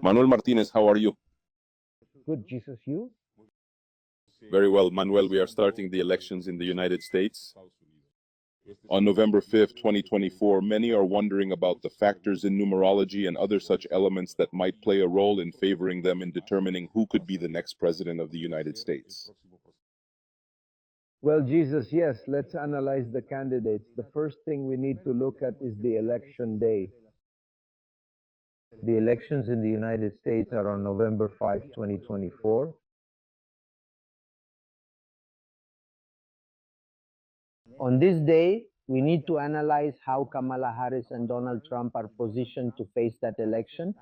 Manuel Martinez, how are you? Good, Jesus, you? Very well, Manuel. We are starting the elections in the United States. On November 5th, 2024, many are wondering about the factors in numerology and other such elements that might play a role in favoring them in determining who could be the next president of the United States. Well, Jesus, yes, let's analyze the candidates. The first thing we need to look at is the election day. The elections in the United States are on November 5, 2024. On this day, we need to analyze how Kamala Harris and Donald Trump are positioned to face that election,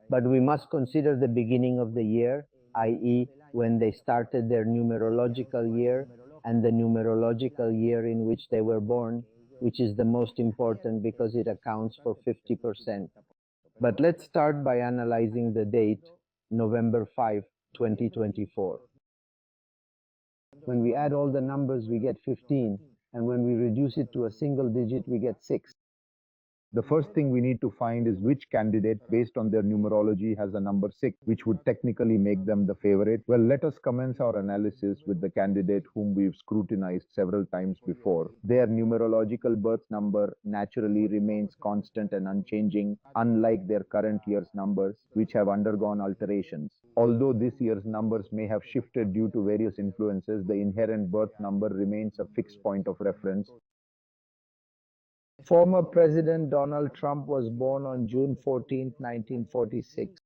but we must consider the beginning of the year, i.e., when they started their numerological year and the numerological year in which they were born, which is the most important because it accounts for 50%. But let's start by analyzing the date, November 5, 2024. When we add all the numbers, we get 15. And when we reduce it to a single digit, we get 6. The first thing we need to find is which candidate, based on their numerology, has a number 6, which would technically make them the favorite. Well, let us commence our analysis with the candidate whom we've scrutinized several times before. Their numerological birth number naturally remains constant and unchanging, unlike their current year's numbers, which have undergone alterations. Although this year's numbers may have shifted due to various influences, the inherent birth number remains a fixed point of reference. Former President Donald Trump was born on June 14, 1946.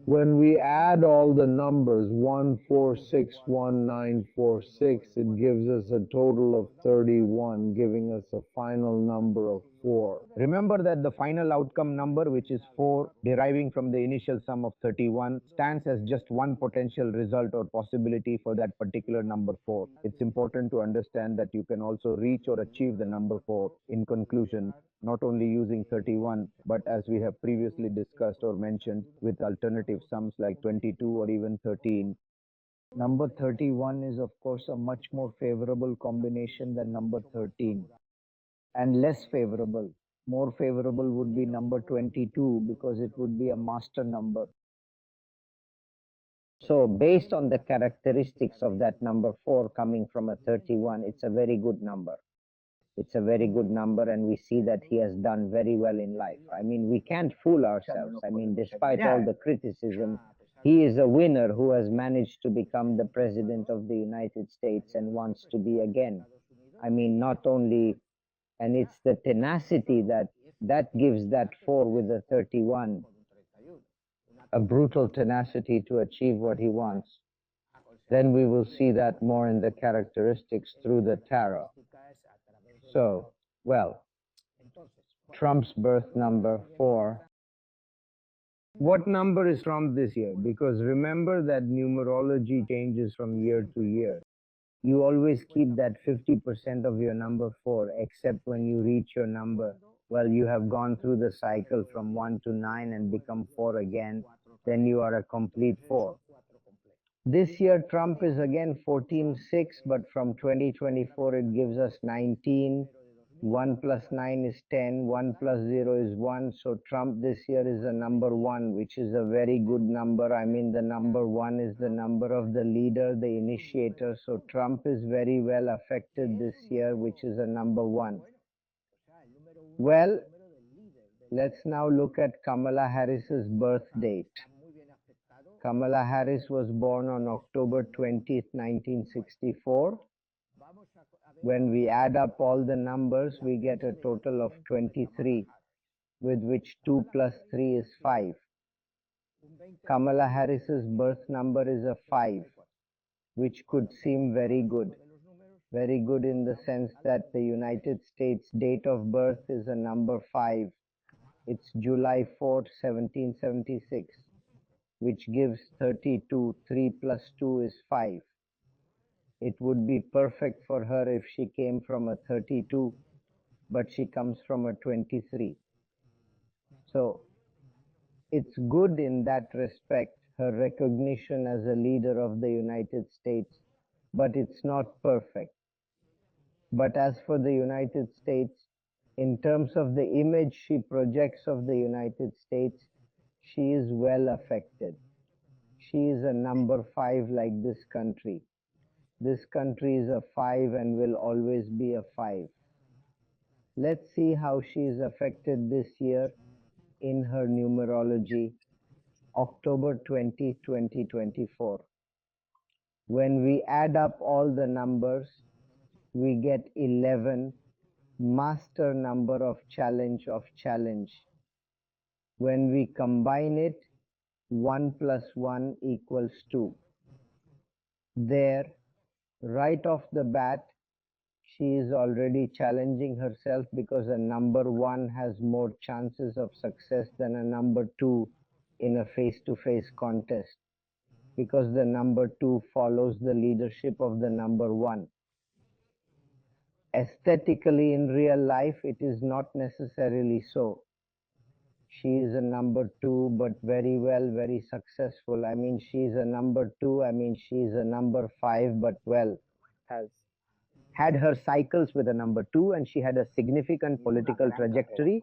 When we add all the numbers, 1461946, it gives us a total of 31, giving us a final number of 4. Remember that the final outcome number, which is 4, deriving from the initial sum of 31, stands as just one potential result or possibility for that particular number 4. It's important to understand that you can also reach or achieve the number 4. In conclusion, not only using 31, but as we have previously discussed or mentioned, with alternative sums like 22 or even 13. Number 31 is, of course, a much more favorable combination than number 13, and less favorable. More favorable would be number 22 because it would be a master number. So based on the characteristics of that number 4 coming from a 31, it's a very good number. It's a very good number, and we see that he has done very well in life. I mean, we can't fool ourselves. I mean, despite all the criticism, he is a winner who has managed to become the president of the United States and wants to be again. I mean, not only, and it's the tenacity that gives that 4 with the 31, a brutal tenacity to achieve what he wants. Then we will see that more in the characteristics through the tarot. So, well, Trump's birth number 4. What number is Trump this year? Because remember that numerology changes from year to year. You always keep that 50% of your number 4, except when you reach your number. Well, you have gone through the cycle from 1 to 9 and become 4 again. Then you are a complete 4. This year, Trump is again 14-6, but from 2024, it gives us 19. 1 plus 9 is 10. 1 plus 0 is 1. So Trump this year is a number 1, which is a very good number. I mean, the number 1 is the number of the leader, the initiator. So Trump is very well affected this year, which is a number 1. Well, let's now look at Kamala Harris's birth date. Kamala Harris was born on October 20th, 1964. When we add up all the numbers, we get a total of 23, with which 2 plus 3 is 5. Kamala Harris's birth number is a 5, which could seem very good. Very good in the sense that the United States date of birth is a number 5. It's July 4th, 1776. Which gives 32. 3 plus 2 is 5. It would be perfect for her if she came from a 32, but she comes from a 23. So it's good in that respect, her recognition as a leader of the United States, but it's not perfect. But as for the United States, in terms of the image she projects of the United States, She is well affected. She is a number 5 like this country. This country is a 5 and will always be a 5. Let's see how she is affected this year in her numerology, October 20, 2024. When we add up all the numbers, we get 11, master number of challenge. When we combine it, 1 plus 1 equals 2. There, right off the bat, she is already challenging herself because a number 1 has more chances of success than a number 2 in a face-to-face contest, because the number 2 follows the leadership of the number 1. Aesthetically, in real life, it is not necessarily so. She is a number 2, but very successful. I mean, she's a number 2. I mean, she's a number 5, but has had her cycles with a number 2, and she had a significant political trajectory,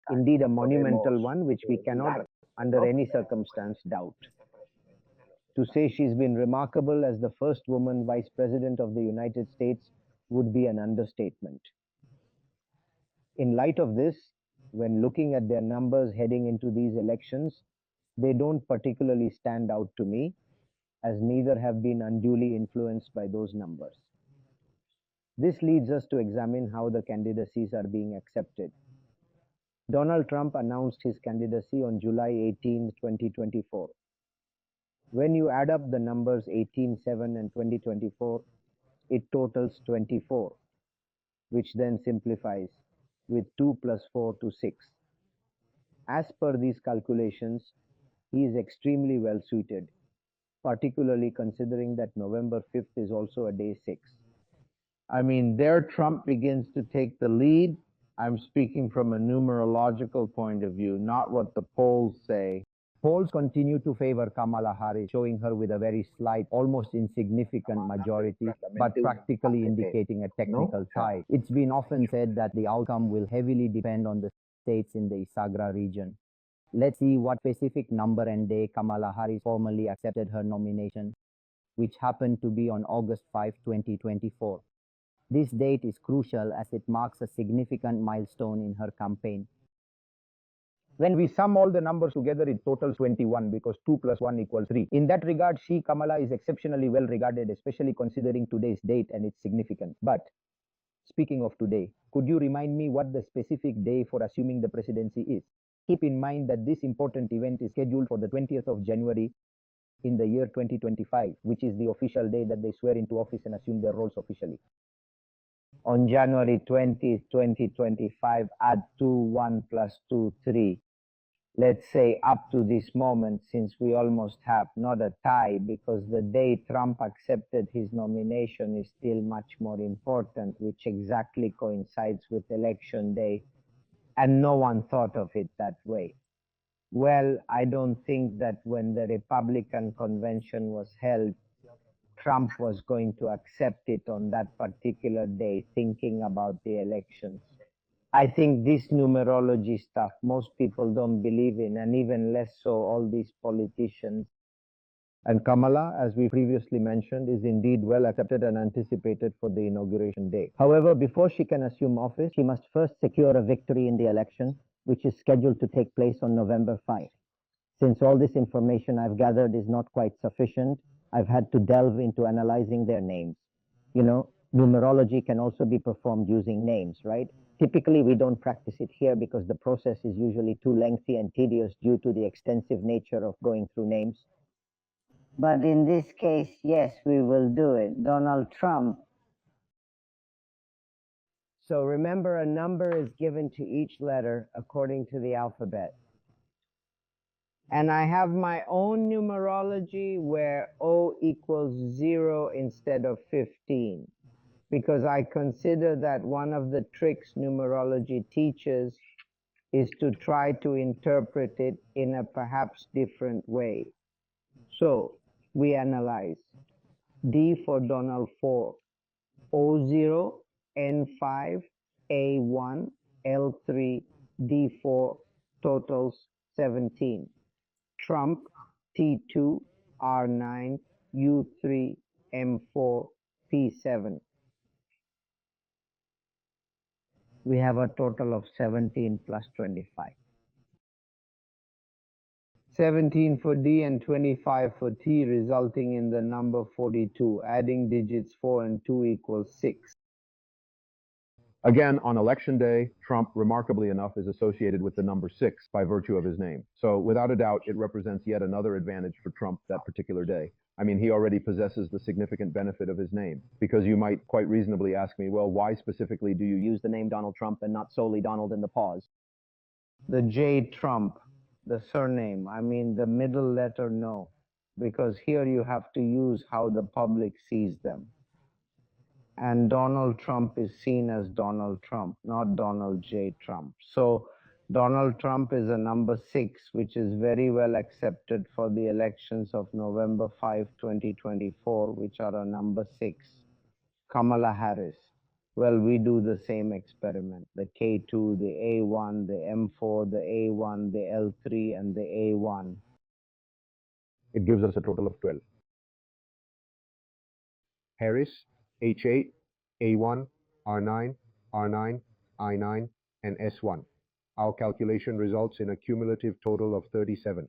indeed a monumental one, which we cannot, under any circumstance, doubt. To say she's been remarkable as the first woman vice president of the United States would be an understatement. In light of this, when looking at their numbers heading into these elections, they don't particularly stand out to me, as neither have been unduly influenced by those numbers. This leads us to examine how the candidacies are being accepted. Donald Trump announced his candidacy on July 18, 2024. When you add up the numbers 18, 7, and 2024, it totals 24, which then simplifies with 2 plus 4 to 6. As per these calculations, he is extremely well suited, particularly considering that November 5th is also a day 6. I mean, there Trump begins to take the lead. I'm speaking from a numerological point of view, not what the polls say. Polls continue to favor Kamala Harris, showing her with a very slight, almost insignificant majority, but practically indicating a technical tie. It's been often said that the outcome will heavily depend on the states in the Isagra region. Let's see what specific number and day Kamala Harris formally accepted her nomination, which happened to be on August 5, 2024. This date is crucial as it marks a significant milestone in her campaign. When we sum all the numbers together, it totals 21 because 2 plus 1 equals 3. In that regard, Kamala, is exceptionally well regarded, especially considering today's date and its significance. But speaking of today, could you remind me what the specific day for assuming the presidency is? Keep in mind that this important event is scheduled for the 20th of January in the year 2025, which is the official day that they swear into office and assume their roles officially. On January 20th, 2025, add 2, 1 plus 2, 3. Let's say up to this moment, since we almost have not a tie, because the day Trump accepted his nomination is still much more important, which exactly coincides with election day, and no one thought of it that way. Well, I don't think that when the Republican convention was held, Trump was going to accept it on that particular day, thinking about the elections. I think this numerology stuff most people don't believe in, and even less so all these politicians. And Kamala, as we previously mentioned, is indeed well accepted and anticipated for the inauguration day. However, before she can assume office, she must first secure a victory in the election, which is scheduled to take place on November 5. Since all this information I've gathered is not quite sufficient, I've had to delve into analyzing their names. You know, numerology can also be performed using names, right? Typically, we don't practice it here because the process is usually too lengthy and tedious due to the extensive nature of going through names. But in this case, yes, we will do it. Donald Trump. So remember, a number is given to each letter according to the alphabet. And I have my own numerology where O equals 0 instead of 15, because I consider that one of the tricks numerology teaches is to try to interpret it in a perhaps different way. So we analyze D for Donald 4, O0, N5, A1, L3, D4 totals 17. Trump, T2, R9, U3, M4, P7. We have a total of 17 plus 25. 17 for D and 25 for T, resulting in the number 42. Adding digits 4 and 2 equals 6. Again, on election day, Trump, remarkably enough, is associated with the number 6 by virtue of his name. So without a doubt, it represents yet another advantage for Trump that particular day. I mean, he already possesses the significant benefit of his name, because you might quite reasonably ask me, well, why specifically do you use the name Donald Trump and not solely Donald in the pause? The J Trump, the surname, I mean the middle letter no, because here you have to use how the public sees them. And Donald Trump is seen as Donald Trump, not Donald J. Trump. So Donald Trump is a number 6, which is very well accepted for the elections of November 5, 2024, which are a number 6. Kamala Harris. Well, we do the same experiment. The K2, the A1, the M4, the A1, the L3, and the A1. It gives us a total of 12. Harris, H8, A1, R9, R9, I9, and S1. Our calculation results in a cumulative total of 37.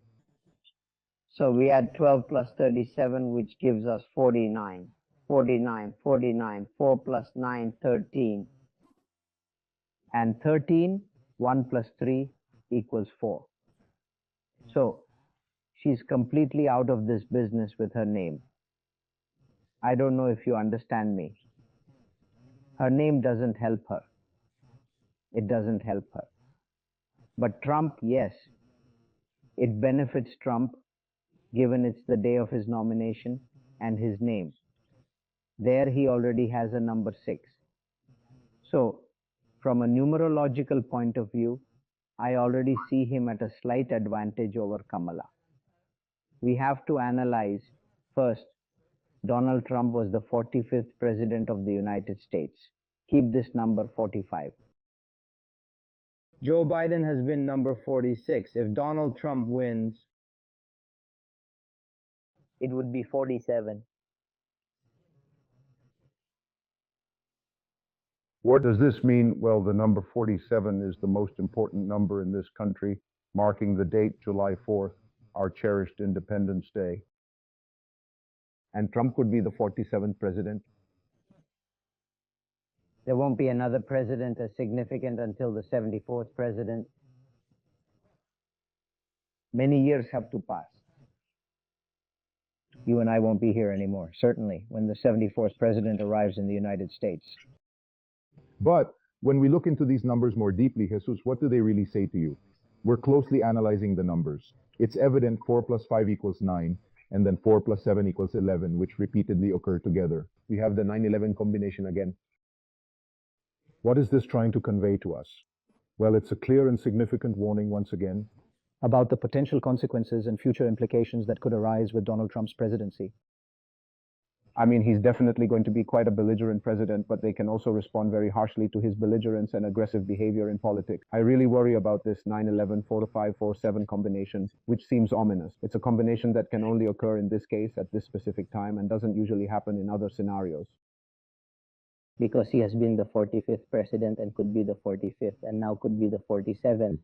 So we add 12 plus 37, which gives us 49. 49, 49, 4 plus 9, 13. And 13, 1 plus 3 equals 4. So she's completely out of this business with her name. I don't know if you understand me. Her name doesn't help her. It doesn't help her. But Trump, yes, it benefits Trump, given it's the day of his nomination and his name. There he already has a number 6. So from a numerological point of view, I already see him at a slight advantage over Kamala. We have to analyze first, Donald Trump was the 45th president of the United States. Keep this number 45. Joe Biden has been number 46. If Donald Trump wins, it would be 47. What does this mean? Well, the number 47 is the most important number in this country, marking the date July 4th, our cherished Independence Day. And Trump could be the 47th president. There won't be another president as significant until the 74th president. Many years have to pass. You and I won't be here anymore, certainly, when the 74th president arrives in the United States. But when we look into these numbers more deeply, Jesus, what do they really say to you? We're closely analyzing the numbers. It's evident 4 plus 5 equals 9, and then 4 plus 7 equals 11, which repeatedly occur together. We have the 9-11 combination again. What is this trying to convey to us? Well, it's a clear and significant warning once again about the potential consequences and future implications that could arise with Donald Trump's presidency. I mean, he's definitely going to be quite a belligerent president, but they can also respond very harshly to his belligerence and aggressive behavior in politics. I really worry about this 9-11, 4-5, 4-7 combination, which seems ominous. It's a combination that can only occur in this case at this specific time and doesn't usually happen in other scenarios. Because he has been the 45th president and could be the 45th and now could be the 47th.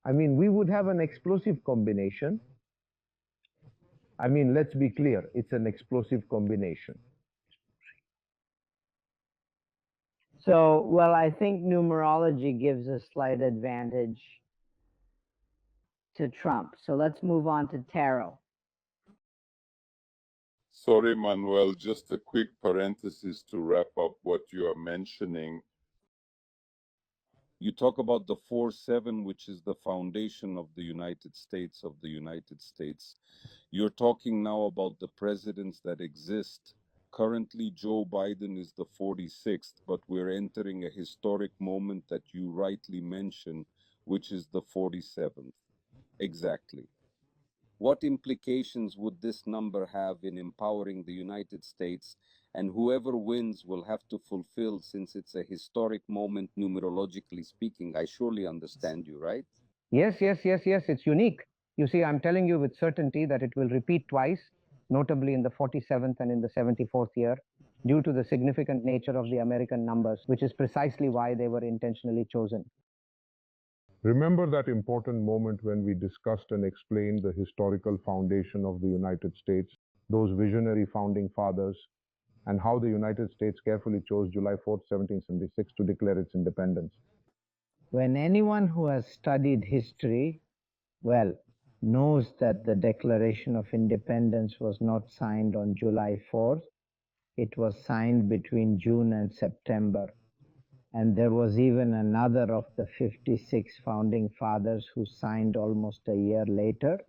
I mean, we would have an explosive combination. I mean, let's be clear, it's an explosive combination. So, well, I think numerology gives a slight advantage to Trump. So let's move on to tarot. Sorry, Manuel, just a quick parenthesis to wrap up what you are mentioning. You talk about the 4-7, which is the foundation of the United States, You're talking now about the presidents that exist. Currently, Joe Biden is the 46th, but we're entering a historic moment that you rightly mentioned, which is the 47th. Exactly. What implications would this number have in empowering the United States? And whoever wins will have to fulfill, since it's a historic moment, numerologically speaking. I surely understand you, right? Yes, yes, yes, yes, it's unique. You see, I'm telling you with certainty that it will repeat twice, notably in the 47th and in the 74th year, due to the significant nature of the American numbers, which is precisely why they were intentionally chosen. Remember that important moment when we discussed and explained the historical foundation of the United States, those visionary founding fathers, and how the United States carefully chose July 4th, 1776 to declare its independence. When anyone who has studied history, well, knows that the Declaration of Independence was not signed on July 4th, it was signed between June and September. And there was even another of the 56 founding fathers who signed almost a year later,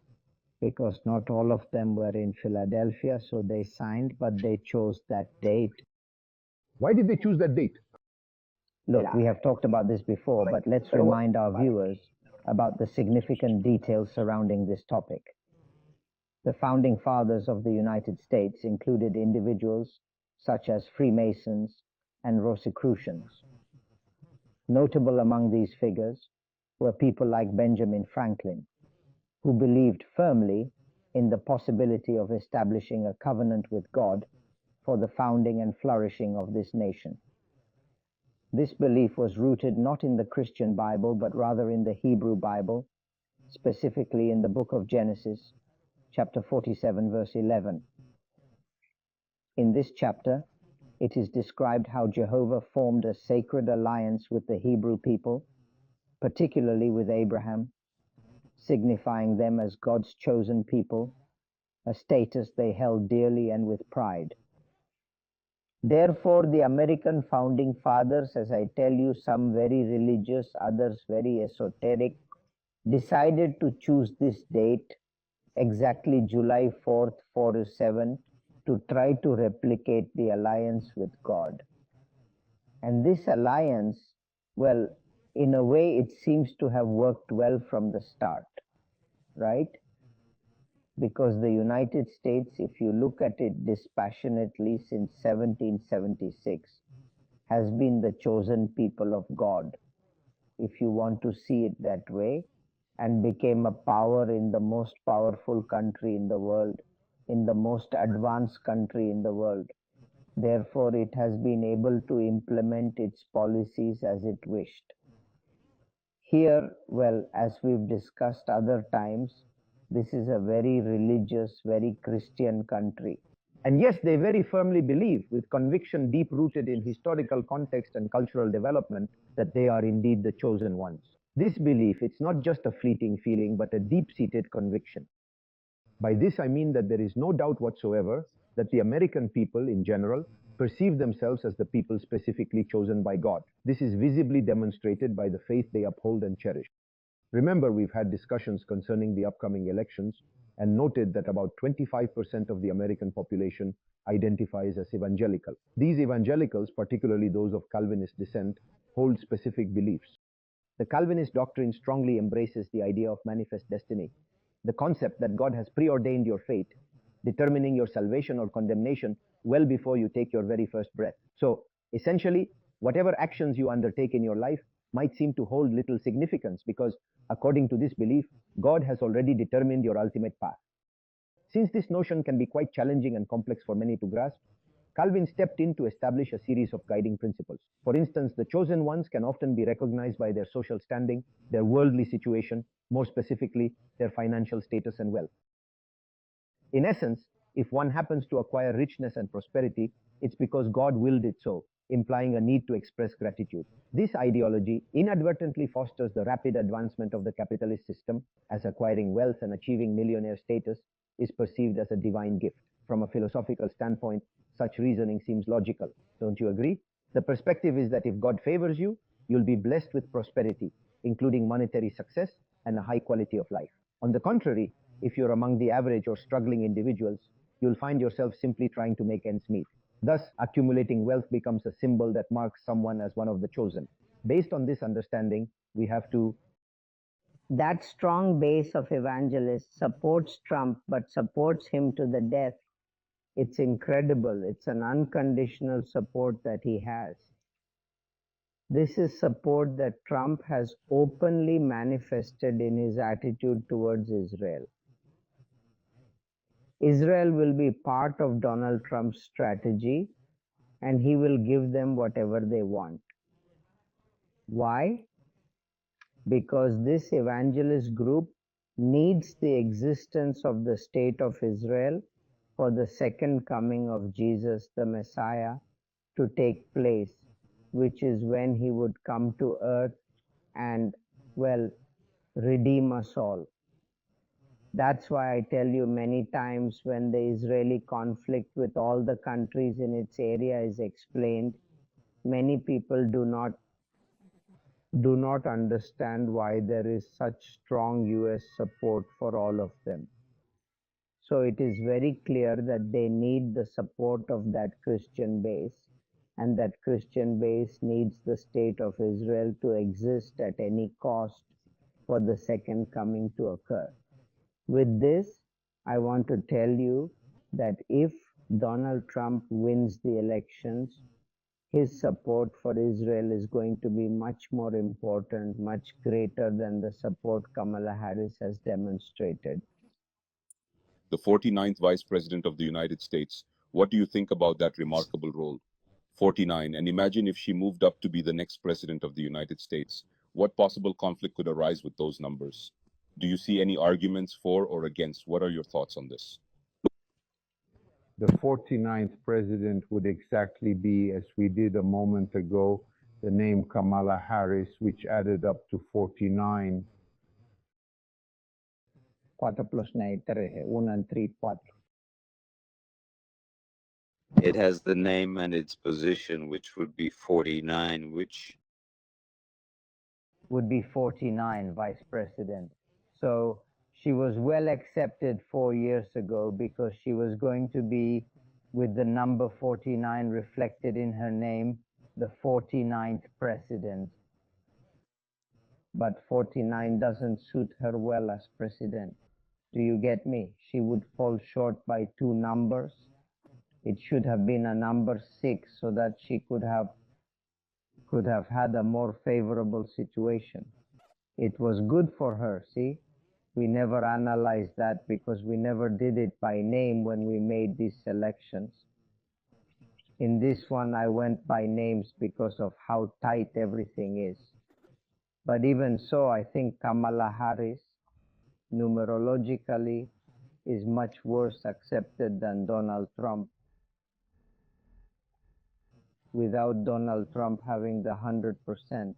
because not all of them were in Philadelphia, so they signed, but they chose that date. Why did they choose that date? Look, we have talked about this before, but let's remind our viewers about the significant details surrounding this topic. The founding fathers of the United States included individuals such as Freemasons and Rosicrucians. Notable among these figures were people like Benjamin Franklin, who believed firmly in the possibility of establishing a covenant with God for the founding and flourishing of this nation. This belief was rooted not in the Christian Bible, but rather in the Hebrew Bible, specifically in the book of Genesis, chapter 47, verse 11. In this chapter, it is described how Jehovah formed a sacred alliance with the Hebrew people, particularly with Abraham, signifying them as God's chosen people, a status they held dearly and with pride. Therefore, the American founding fathers, as I tell you, some very religious, others very esoteric, decided to choose this date, exactly July 4th, 407, to try to replicate the alliance with God. And this alliance, well, in a way, it seems to have worked well from the start, right? Because the United States, if you look at it dispassionately since 1776, has been the chosen people of God, if you want to see it that way, and became a power in the most powerful country in the world, in the most advanced country in the world. Therefore, it has been able to implement its policies as it wished. Here, well, as we've discussed other times, this is a very religious, very Christian country. And yes, they very firmly believe, with conviction deep rooted in historical context and cultural development, that they are indeed the chosen ones. This belief, it's not just a fleeting feeling, but a deep-seated conviction. By this I mean that there is no doubt whatsoever that the American people in general perceive themselves as the people specifically chosen by God. This is visibly demonstrated by the faith they uphold and cherish. Remember, we've had discussions concerning the upcoming elections and noted that about 25% of the American population identifies as evangelical. These evangelicals, particularly those of Calvinist descent, hold specific beliefs. The Calvinist doctrine strongly embraces the idea of manifest destiny, the concept that God has preordained your fate, determining your salvation or condemnation well before you take your very first breath. So, essentially, whatever actions you undertake in your life might seem to hold little significance because, according to this belief, God has already determined your ultimate path. Since this notion can be quite challenging and complex for many to grasp, Calvin stepped in to establish a series of guiding principles. For instance, the chosen ones can often be recognized by their social standing, their worldly situation, more specifically, their financial status and wealth. In essence, if one happens to acquire richness and prosperity, it's because God willed it so, implying a need to express gratitude. This ideology inadvertently fosters the rapid advancement of the capitalist system, as acquiring wealth and achieving millionaire status is perceived as a divine gift. From a philosophical standpoint, such reasoning seems logical. Don't you agree? The perspective is that if God favors you, you'll be blessed with prosperity, including monetary success and a high quality of life. On the contrary, if you're among the average or struggling individuals, you'll find yourself simply trying to make ends meet. Thus, accumulating wealth becomes a symbol that marks someone as one of the chosen. Based on this understanding, we have to. That strong base of evangelists supports Trump, but supports him to the death. It's incredible. It's an unconditional support that he has. This is support that Trump has openly manifested in his attitude towards Israel. Israel will be part of Donald Trump's strategy, and he will give them whatever they want. Why? Because this evangelist group needs the existence of the state of Israel for the second coming of Jesus, the Messiah, to take place, which is when he would come to earth and, well, redeem us all. That's why I tell you many times when the Israeli conflict with all the countries in its area is explained, many people do not understand why there is such strong US support for all of them. So it is very clear that they need the support of that Christian base, and that Christian base needs the state of Israel to exist at any cost for the second coming to occur. With this, I want to tell you that if Donald Trump wins the elections, his support for Israel is going to be much more important, much greater than the support Kamala Harris has demonstrated. The 49th Vice President of the United States, what do you think about that remarkable role? 49, and imagine if she moved up to be the next President of the United States. What possible conflict could arise with those numbers? Do you see any arguments for or against? What are your thoughts on this? The 49th president would exactly be, as we did a moment ago, the name Kamala Harris, which added up to 49. 4 plus 9, 1 and 3, 4. It has the name and its position, which would be 49, which would be 49 vice president. So she was well accepted 4 years ago because she was going to be with the number 49 reflected in her name, the 49th president. But 49 doesn't suit her well as president. Do you get me? She would fall short by 2 numbers. It should have been a number 6 so that she could have had a more favorable situation. It was good for her, see? We never analyzed that because we never did it by name when we made these selections. In this one, I went by names because of how tight everything is. But even so, I think Kamala Harris, numerologically, is much worse accepted than Donald Trump, without Donald Trump having the 100%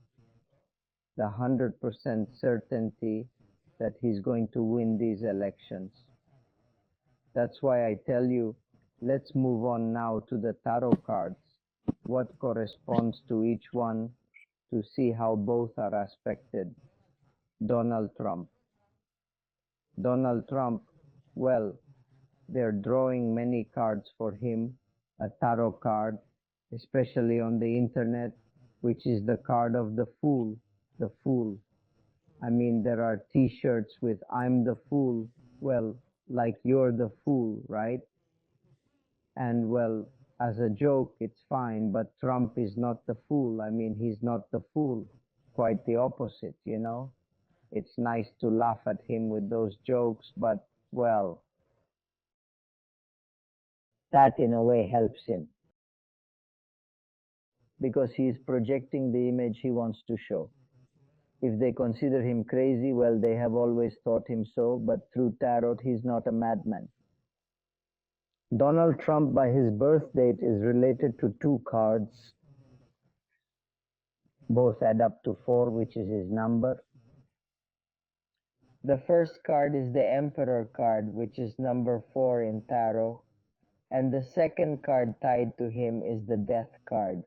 certainty that he's going to win these elections. That's why I tell you, let's move on now to the tarot cards, what corresponds to each one, to see how both are aspected. Donald Trump. Donald Trump, well, they're drawing many cards for him, a tarot card, especially on the internet, which is the card of the Fool, the Fool. I mean, there are t-shirts with I'm the Fool, well, like you're the fool, right? And well, as a joke, it's fine, but Trump is not the fool. I mean, he's not the fool, quite the opposite, you know? It's nice to laugh at him with those jokes, but well, that in a way helps him, because he's projecting the image he wants to show. If they consider him crazy, well, they have always thought him so, but through tarot, he's not a madman. Donald Trump, by his birth date, is related to 2 cards. Both add up to 4, which is his number. The first card is the Emperor card, which is number 4 in tarot. And the second card tied to him is the Death card.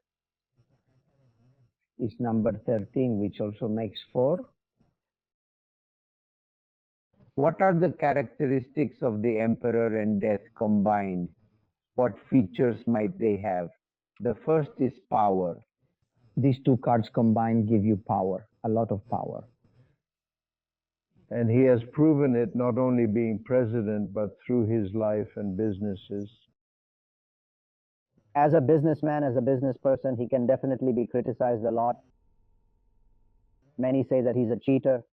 Is number 13, which also makes 4. What are the characteristics of the Emperor and Death combined? What features might they have? The first is power. These 2 cards combined give you power, a lot of power. And he has proven it not only being president, but through his life and businesses. As a businessman, as a business person, he can definitely be criticized a lot. Many say that he's a cheater.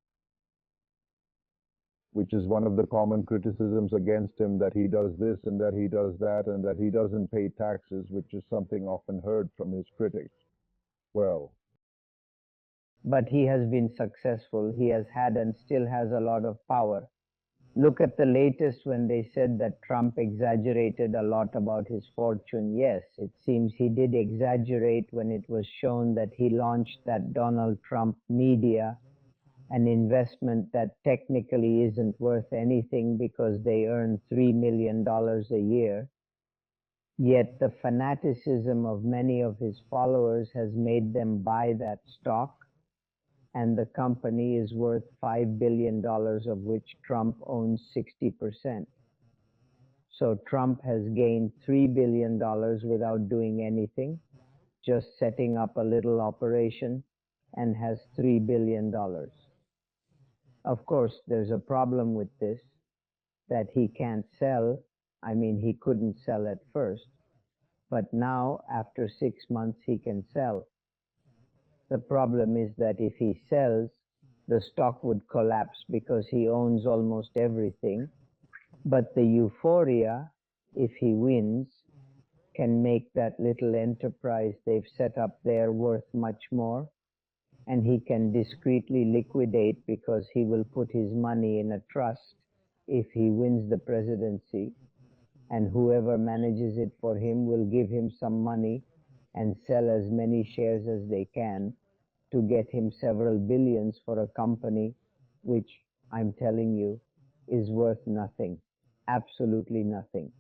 Which is one of the common criticisms against him, that he does this and that he does that and that he doesn't pay taxes, which is something often heard from his critics. Well, But he has been successful. He has had and still has a lot of power. Look at the latest when they said that Trump exaggerated a lot about his fortune. Yes, it seems he did exaggerate when it was shown that he launched that Donald Trump Media, an investment that technically isn't worth anything because they earn $3 million a year. Yet the fanaticism of many of his followers has made them buy that stock, and the company is worth $5 billion, of which Trump owns 60%. So Trump has gained $3 billion without doing anything, just setting up a little operation, and has $3 billion. Of course, there's a problem with this, that he can't sell. I mean, he couldn't sell at first, but now after 6 months he can sell. The problem is that if he sells, the stock would collapse because he owns almost everything. But the euphoria, if he wins, can make that little enterprise they've set up there worth much more. And he can discreetly liquidate because he will put his money in a trust if he wins the presidency. And whoever manages it for him will give him some money and sell as many shares as they can to get him several billions for a company which, I'm telling you, is worth nothing, absolutely nothing.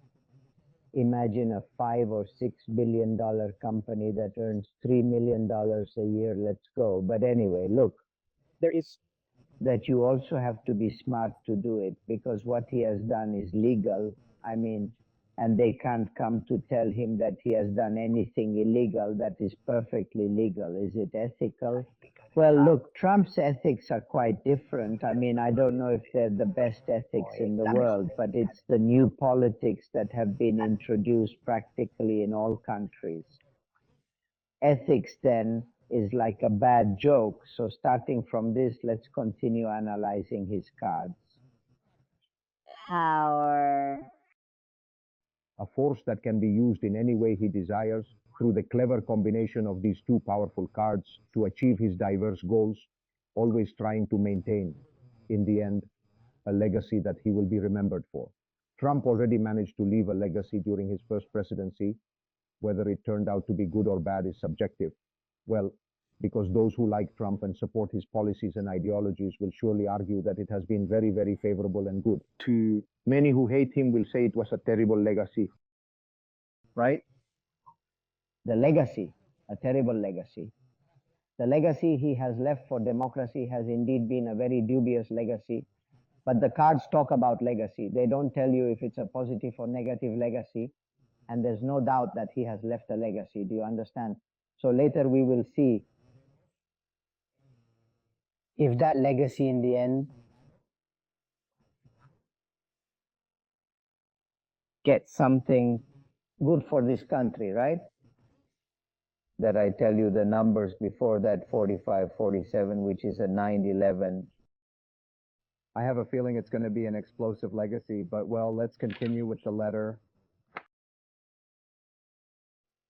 Imagine a $5 or $6 billion company that earns $3 million a year. Let's go. But anyway, look, There is that you also have to be smart to do it, because what he has done is legal. I mean, and they can't come to tell him that he has done anything illegal. That is perfectly legal. Is it ethical? Well, look, Trump's ethics are quite different. I mean, I don't know if they're the best ethics in the world, but it's the new politics that have been introduced practically in all countries. Ethics then is like a bad joke. So starting from this, let's continue analyzing his cards. Power. A force that can be used in any way he desires through the clever combination of these two powerful cards to achieve his diverse goals, always trying to maintain, in the end, a legacy that he will be remembered for. Trump already managed to leave a legacy during his first presidency. Whether it turned out to be good or bad is subjective. Well, because those who like Trump and support his policies and ideologies will surely argue that it has been very, very favorable and good. To many who hate him will say it was a terrible legacy. right. The legacy, a terrible legacy. The legacy he has left for democracy has indeed been a very dubious legacy. But the cards talk about legacy. They don't tell you if it's a positive or negative legacy. And there's no doubt that he has left a legacy. Do you understand? So later we will see if that legacy in the end gets something good for this country, right? That I tell you the numbers before that, 45, 47, which is a 9/11. I have a feeling it's going to be an explosive legacy, but well, let's continue with the letter.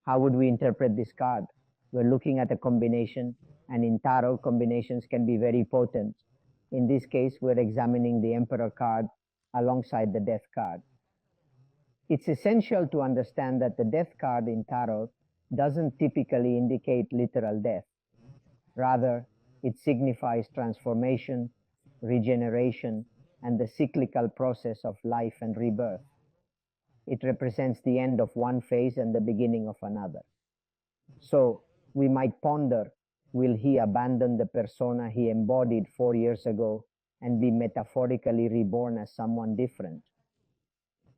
How would we interpret this card? We're looking at a combination, and in tarot, combinations can be very potent. In this case, we're examining the Emperor card alongside the Death card. It's essential to understand that the Death card in tarot doesn't typically indicate literal death. Rather, it signifies transformation, regeneration, and the cyclical process of life and rebirth. It represents the end of one phase and the beginning of another. So we might ponder, will he abandon the persona he embodied 4 years ago and be metaphorically reborn as someone different?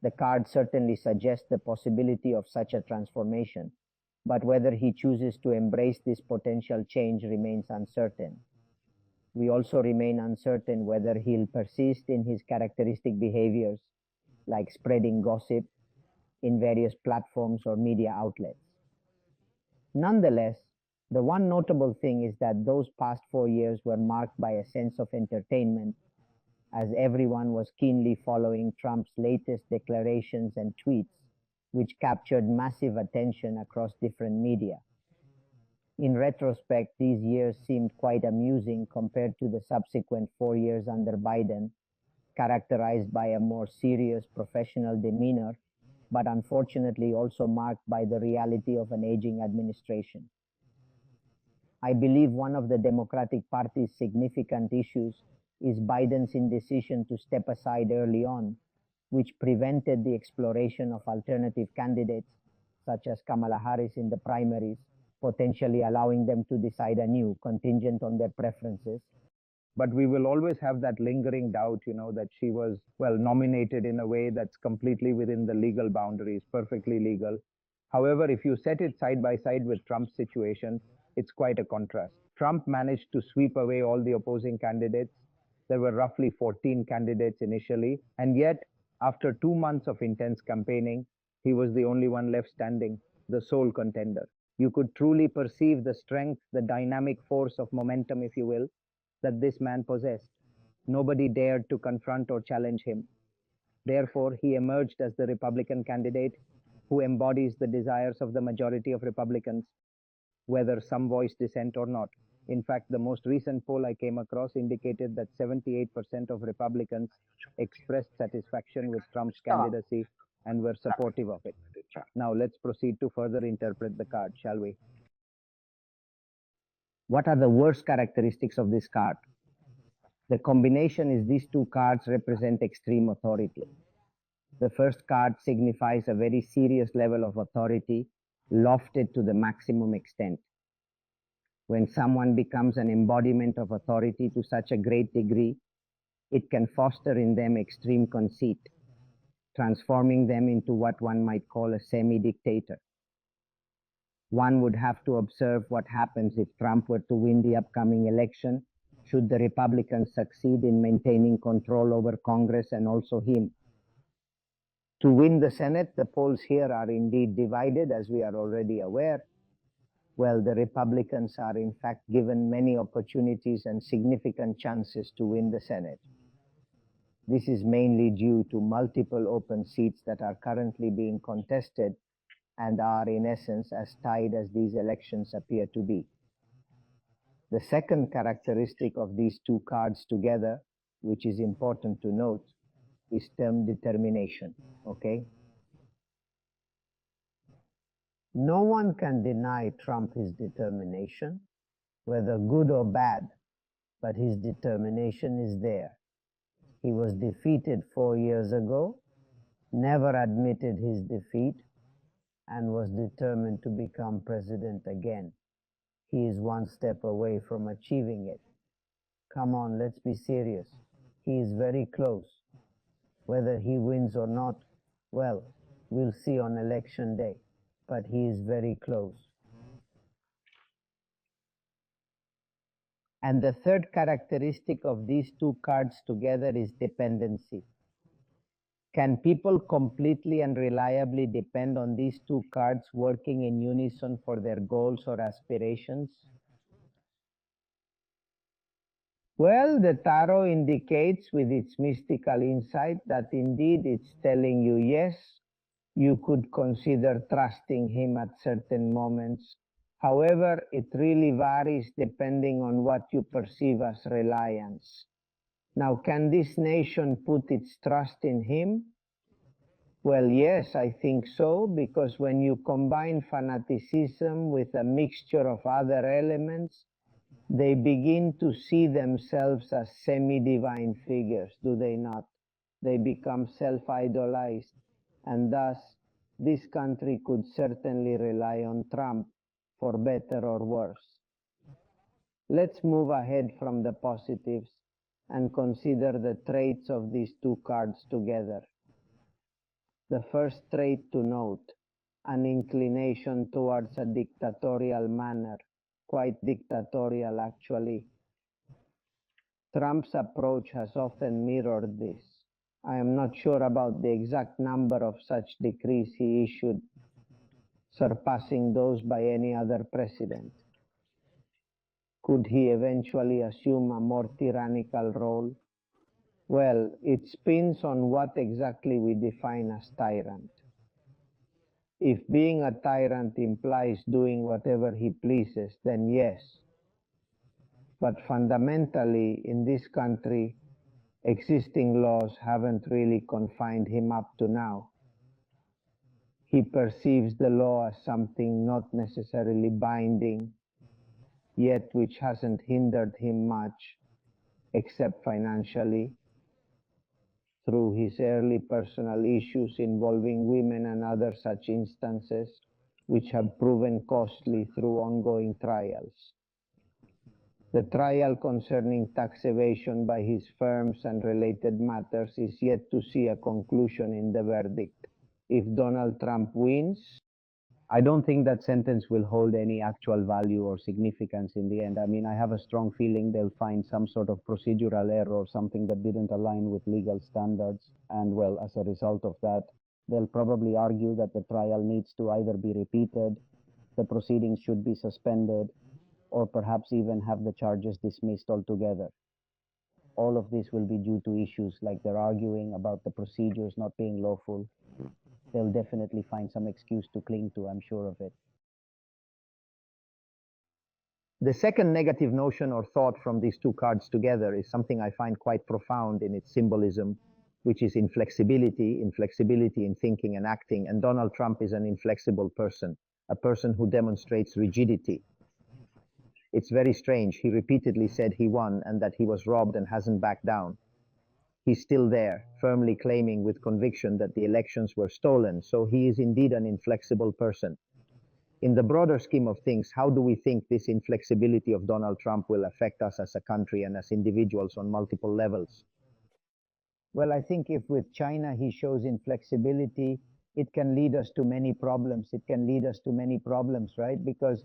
The card certainly suggests the possibility of such a transformation, but whether he chooses to embrace this potential change remains uncertain. We also remain uncertain whether he'll persist in his characteristic behaviors, like spreading gossip in various platforms or media outlets. Nonetheless, The one notable thing is that those past 4 years were marked by a sense of entertainment, as everyone was keenly following Trump's latest declarations and tweets, which captured massive attention across different media. In retrospect, these years seemed quite amusing compared to the subsequent 4 years under Biden, characterized by a more serious professional demeanor, but unfortunately also marked by the reality of an aging administration. I believe one of the Democratic Party's significant issues is Biden's indecision to step aside early on, which prevented the exploration of alternative candidates, such as Kamala Harris in the primaries, potentially allowing them to decide anew, contingent on their preferences. But we will always have that lingering doubt, that she was, well, nominated in a way that's completely within the legal boundaries, perfectly legal. However, if you set it side by side with Trump's situation, it's quite a contrast. Trump managed to sweep away all the opposing candidates. There were roughly 14 candidates initially, and yet, after 2 months of intense campaigning, he was the only one left standing, the sole contender. You could truly perceive the strength, the dynamic force of momentum, if you will, that this man possessed. Nobody dared to confront or challenge him. Therefore, he emerged as the Republican candidate who embodies the desires of the majority of Republicans, whether some voice dissent or not. In fact, the most recent poll I came across indicated that 78% of Republicans expressed satisfaction with Trump's candidacy and were supportive of it. Now, let's proceed to further interpret the card, shall we? What are the worst characteristics of this card? The combination is these two cards represent extreme authority. The first card signifies a very serious level of authority, lofted to the maximum extent. When someone becomes an embodiment of authority to such a great degree, it can foster in them extreme conceit, transforming them into what one might call a semi-dictator. One would have to observe what happens if Trump were to win the upcoming election, should the Republicans succeed in maintaining control over Congress and also him. To win the Senate, the polls here are indeed divided, as we are already aware. Well, the Republicans are in fact given many opportunities and significant chances to win the Senate. This is mainly due to multiple open seats that are currently being contested and are in essence as tied as these elections appear to be. The second characteristic of these two cards together, which is important to note, is termed determination, okay? No one can deny Trump his determination, whether good or bad, but his determination is there. He was defeated 4 years ago, never admitted his defeat, and was determined to become president again. He is one step away from achieving it. Come on, let's be serious. He is very close. Whether he wins or not, well, we'll see on election day, but he is very close. And the third characteristic of these two cards together is dependency. Can people completely and reliably depend on these two cards working in unison for their goals or aspirations? Well, the tarot indicates with its mystical insight that indeed it's telling you yes, you could consider trusting him at certain moments. However, it really varies depending on what you perceive as reliance. Now, can this nation put its trust in him? Well, yes, I think so, because when you combine fanaticism with a mixture of other elements, they begin to see themselves as semi-divine figures, do they not? They become self-idolized, and thus this country could certainly rely on Trump for better or worse. Let's move ahead from the positives and consider the traits of these two cards together. The first trait to note, an inclination towards a dictatorial manner, quite dictatorial actually. Trump's approach has often mirrored this. I am not sure about the exact number of such decrees he issued, surpassing those by any other president. Could he eventually assume a more tyrannical role? Well, it spins on what exactly we define as tyrant. If being a tyrant implies doing whatever he pleases, then yes. But fundamentally, in this country, existing laws haven't really confined him up to now. He perceives the law as something not necessarily binding, yet which hasn't hindered him much, except financially, through his early personal issues involving women and other such instances, which have proven costly through ongoing trials. The trial concerning tax evasion by his firms and related matters is yet to see a conclusion in the verdict. If Donald Trump wins, I don't think that sentence will hold any actual value or significance in the end. I mean, I have a strong feeling they'll find some sort of procedural error, something that didn't align with legal standards. And well, as a result of that, they'll probably argue that the trial needs to either be repeated, the proceedings should be suspended, or perhaps even have the charges dismissed altogether. All of this will be due to issues like they're arguing about the procedures not being lawful. They'll definitely find some excuse to cling to, I'm sure of it. The second negative notion or thought from these two cards together is something I find quite profound in its symbolism, which is inflexibility in thinking and acting. And Donald Trump is an inflexible person, a person who demonstrates rigidity. It's very strange. He repeatedly said he won and that he was robbed and hasn't backed down. He's still there, firmly claiming with conviction that the elections were stolen, so he is indeed an inflexible person. In the broader scheme of things, how do we think this inflexibility of Donald Trump will affect us as a country and as individuals on multiple levels? Well, I think if with China he shows inflexibility, it can lead us to many problems. It can lead us to many problems, right? Because,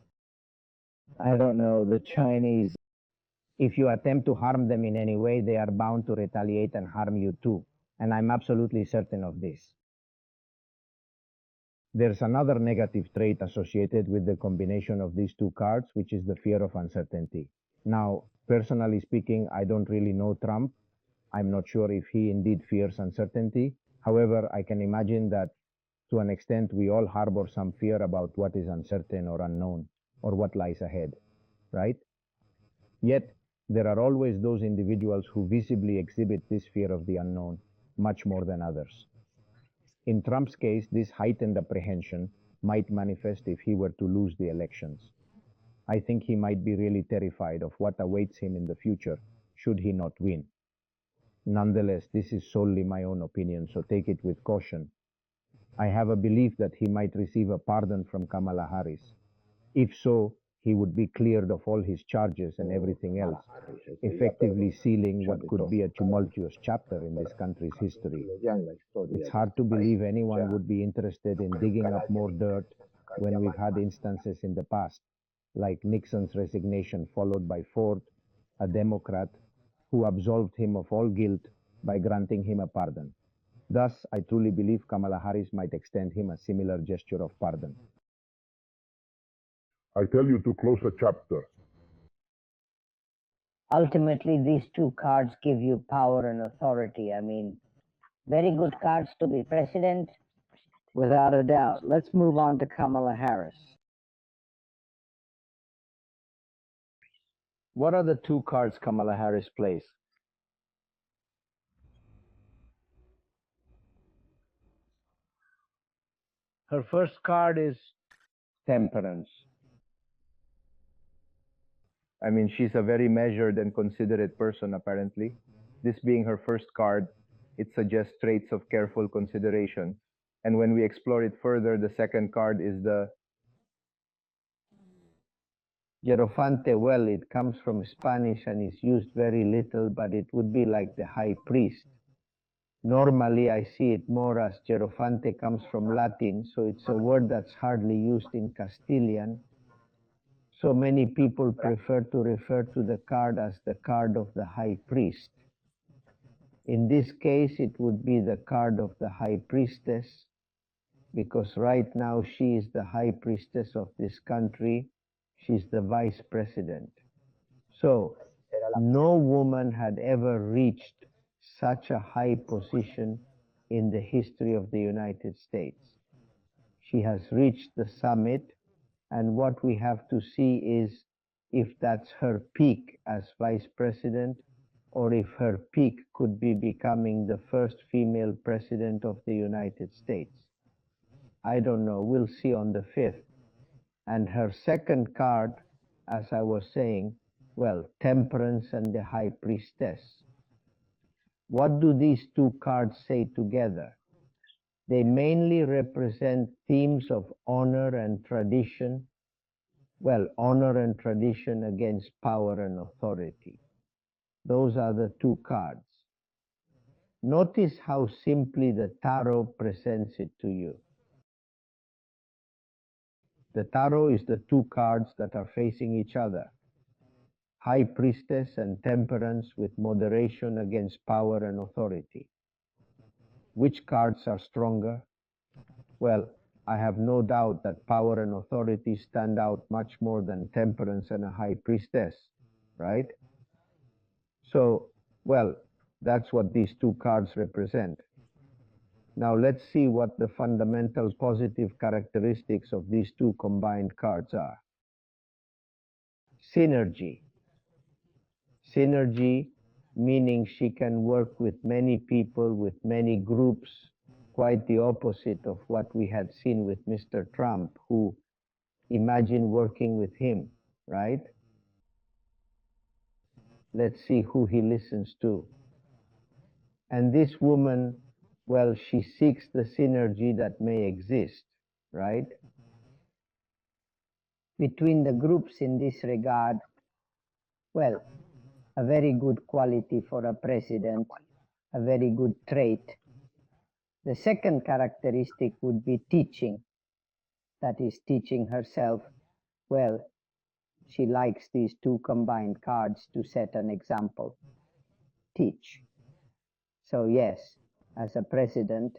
I don't know, the Chinese, if you attempt to harm them in any way, they are bound to retaliate and harm you too. And I'm absolutely certain of this. There's another negative trait associated with the combination of these two cards, which is the fear of uncertainty. Now, personally speaking, I don't really know Trump. I'm not sure if he indeed fears uncertainty. However, I can imagine that to an extent we all harbor some fear about what is uncertain or unknown, or what lies ahead, right? Yet, there are always those individuals who visibly exhibit this fear of the unknown, much more than others. In Trump's case, this heightened apprehension might manifest if he were to lose the elections. I think he might be really terrified of what awaits him in the future should he not win. Nonetheless, this is solely my own opinion, so take it with caution. I have a belief that he might receive a pardon from Kamala Harris. If so, he would be cleared of all his charges and everything else, effectively sealing what could be a tumultuous chapter in this country's history. It's hard to believe anyone would be interested in digging up more dirt when we've had instances in the past, like Nixon's resignation followed by Ford, a Democrat, who absolved him of all guilt by granting him a pardon. Thus, I truly believe Kamala Harris might extend him a similar gesture of pardon. I tell you to close a chapter. Ultimately, these two cards give you power and authority. I mean, very good cards to be president, without a doubt. Let's move on to Kamala Harris. What are the two cards Kamala Harris plays? Her first card is temperance. I mean, she's a very measured and considerate person, apparently. This being her first card, it suggests traits of careful consideration. And when we explore it further, the second card is the Hierophante. Well, it comes from Spanish and is used very little, but it would be like the high priest. Normally, I see it more as Hierophante comes from Latin, so it's a word that's hardly used in Castilian. So many people prefer to refer to the card as the card of the high priest. In this case, it would be the card of the high priestess, because right now she is the high priestess of this country. She's the vice president. So, no woman had ever reached such a high position in the history of the United States. She has reached the summit, and what we have to see is if that's her peak as vice president, or if her peak could be becoming the first female president of the United States. I don't know. We'll see on the 5th. And her second card, as I was saying, well, temperance and the high priestess. What do these two cards say together? They mainly represent themes of honor and tradition. Well, honor and tradition against power and authority. Those are the two cards. Notice how simply the tarot presents it to you. The tarot is the two cards that are facing each other. High priestess and temperance with moderation against power and authority. Which cards are stronger? Well, I have no doubt that power and authority stand out much more than temperance and a high priestess, right? So, well, that's what these two cards represent. Now let's see what the fundamental positive characteristics of these two combined cards are. Synergy. Synergy meaning she can work with many people, with many groups, quite the opposite of what we had seen with Mr. Trump, who imagine working with him, right? Let's see who he listens to. And this woman, well, she seeks the synergy that may exist, right? Between the groups in this regard, well, a very good quality for a president, a very good trait. The second characteristic would be teaching. That is, teaching herself. Well, she likes these two combined cards to set an example. Teach. So yes, as a president,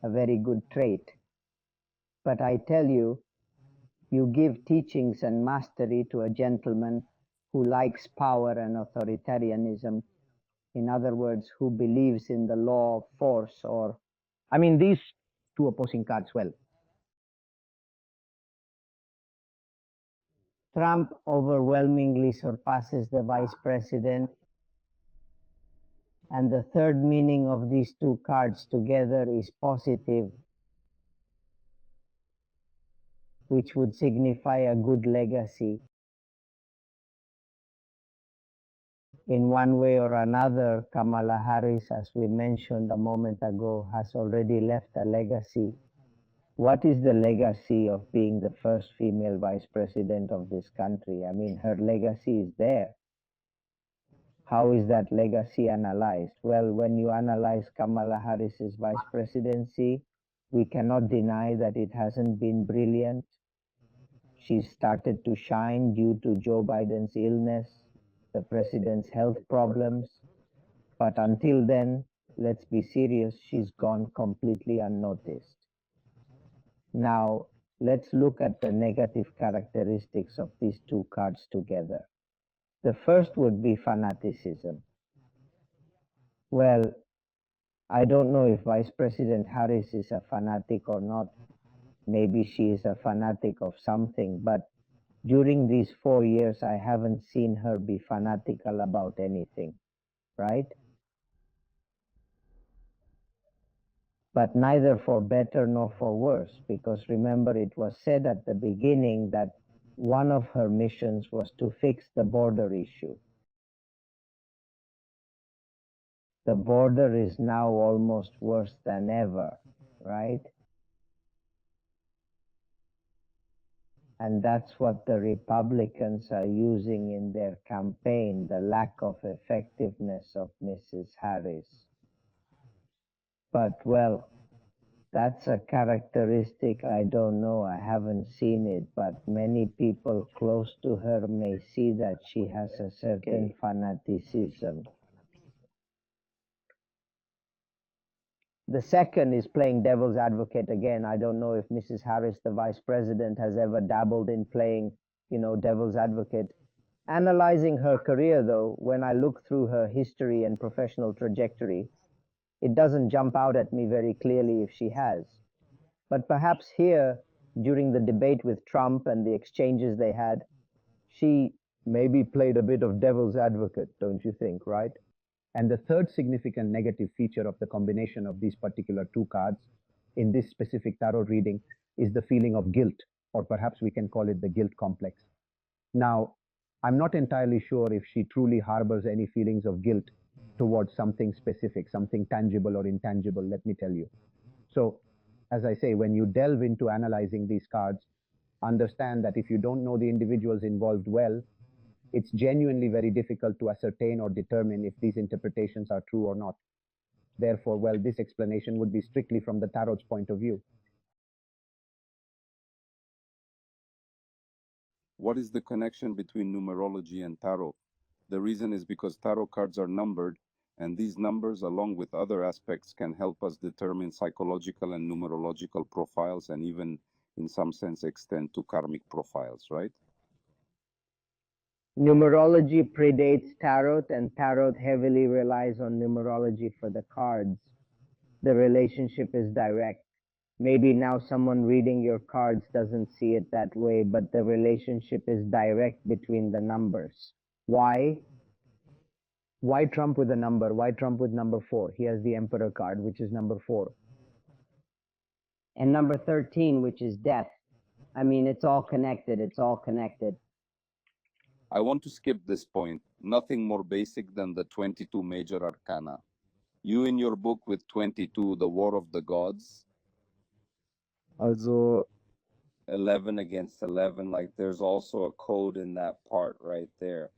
a very good trait. But I tell you, you give teachings and mastery to a gentleman who likes power and authoritarianism. In other words, who believes in the law of force, or, I mean, these two opposing cards, well. Trump overwhelmingly surpasses the vice president. And the third meaning of these two cards together is positive, which would signify a good legacy. In one way or another, Kamala Harris, as we mentioned a moment ago, has already left a legacy. What is the legacy of being the first female vice president of this country? I mean, her legacy is there. How is that legacy analyzed? Well, when you analyze Kamala Harris's vice presidency, we cannot deny that it hasn't been brilliant. She started to shine due to Joe Biden's illness, the president's health problems. But until then, let's be serious, she's gone completely unnoticed. Now, let's look at the negative characteristics of these two cards together. The first would be fanaticism. Well, I don't know if Vice President Harris is a fanatic or not. Maybe she is a fanatic of something, but during these 4 years, I haven't seen her be fanatical about anything, right? But neither for better nor for worse, because remember, it was said at the beginning that one of her missions was to fix the border issue. The border is now almost worse than ever, right? And that's what the Republicans are using in their campaign, the lack of effectiveness of Mrs. Harris. But, well, that's a characteristic, I don't know, I haven't seen it, but many people close to her may see that she has a certain fanaticism. The second is playing devil's advocate again. I don't know if Mrs. Harris, the vice president, has ever dabbled in playing, devil's advocate. Analyzing her career, though, when I look through her history and professional trajectory, it doesn't jump out at me very clearly if she has. But perhaps here, during the debate with Trump and the exchanges they had, she maybe played a bit of devil's advocate, don't you think, right? And the third significant negative feature of the combination of these particular two cards in this specific tarot reading is the feeling of guilt, or perhaps we can call it the guilt complex. Now, I'm not entirely sure if she truly harbors any feelings of guilt towards something specific, something tangible or intangible, let me tell you. So, as I say, when you delve into analyzing these cards, understand that if you don't know the individuals involved well, it's genuinely very difficult to ascertain or determine if these interpretations are true or not. Therefore, well, this explanation would be strictly from the tarot's point of view. What is the connection between numerology and tarot? The reason is because tarot cards are numbered, and these numbers, along with other aspects, can help us determine psychological and numerological profiles, and even, in some sense, extend to karmic profiles, right? Numerology predates tarot, and tarot heavily relies on numerology for the cards. The relationship is direct. Maybe now someone reading your cards doesn't see it that way, but the relationship is direct between the numbers. Why? Why Trump with a number? Why Trump with number 4? He has the Emperor card, which is number 4. And number 13, which is death. I mean, it's all connected. It's all connected. I want to skip this point. Nothing more basic than the 22 major arcana. You in your book with 22, The War of the Gods, Also, 11 against 11, like there's also a code in that part right there.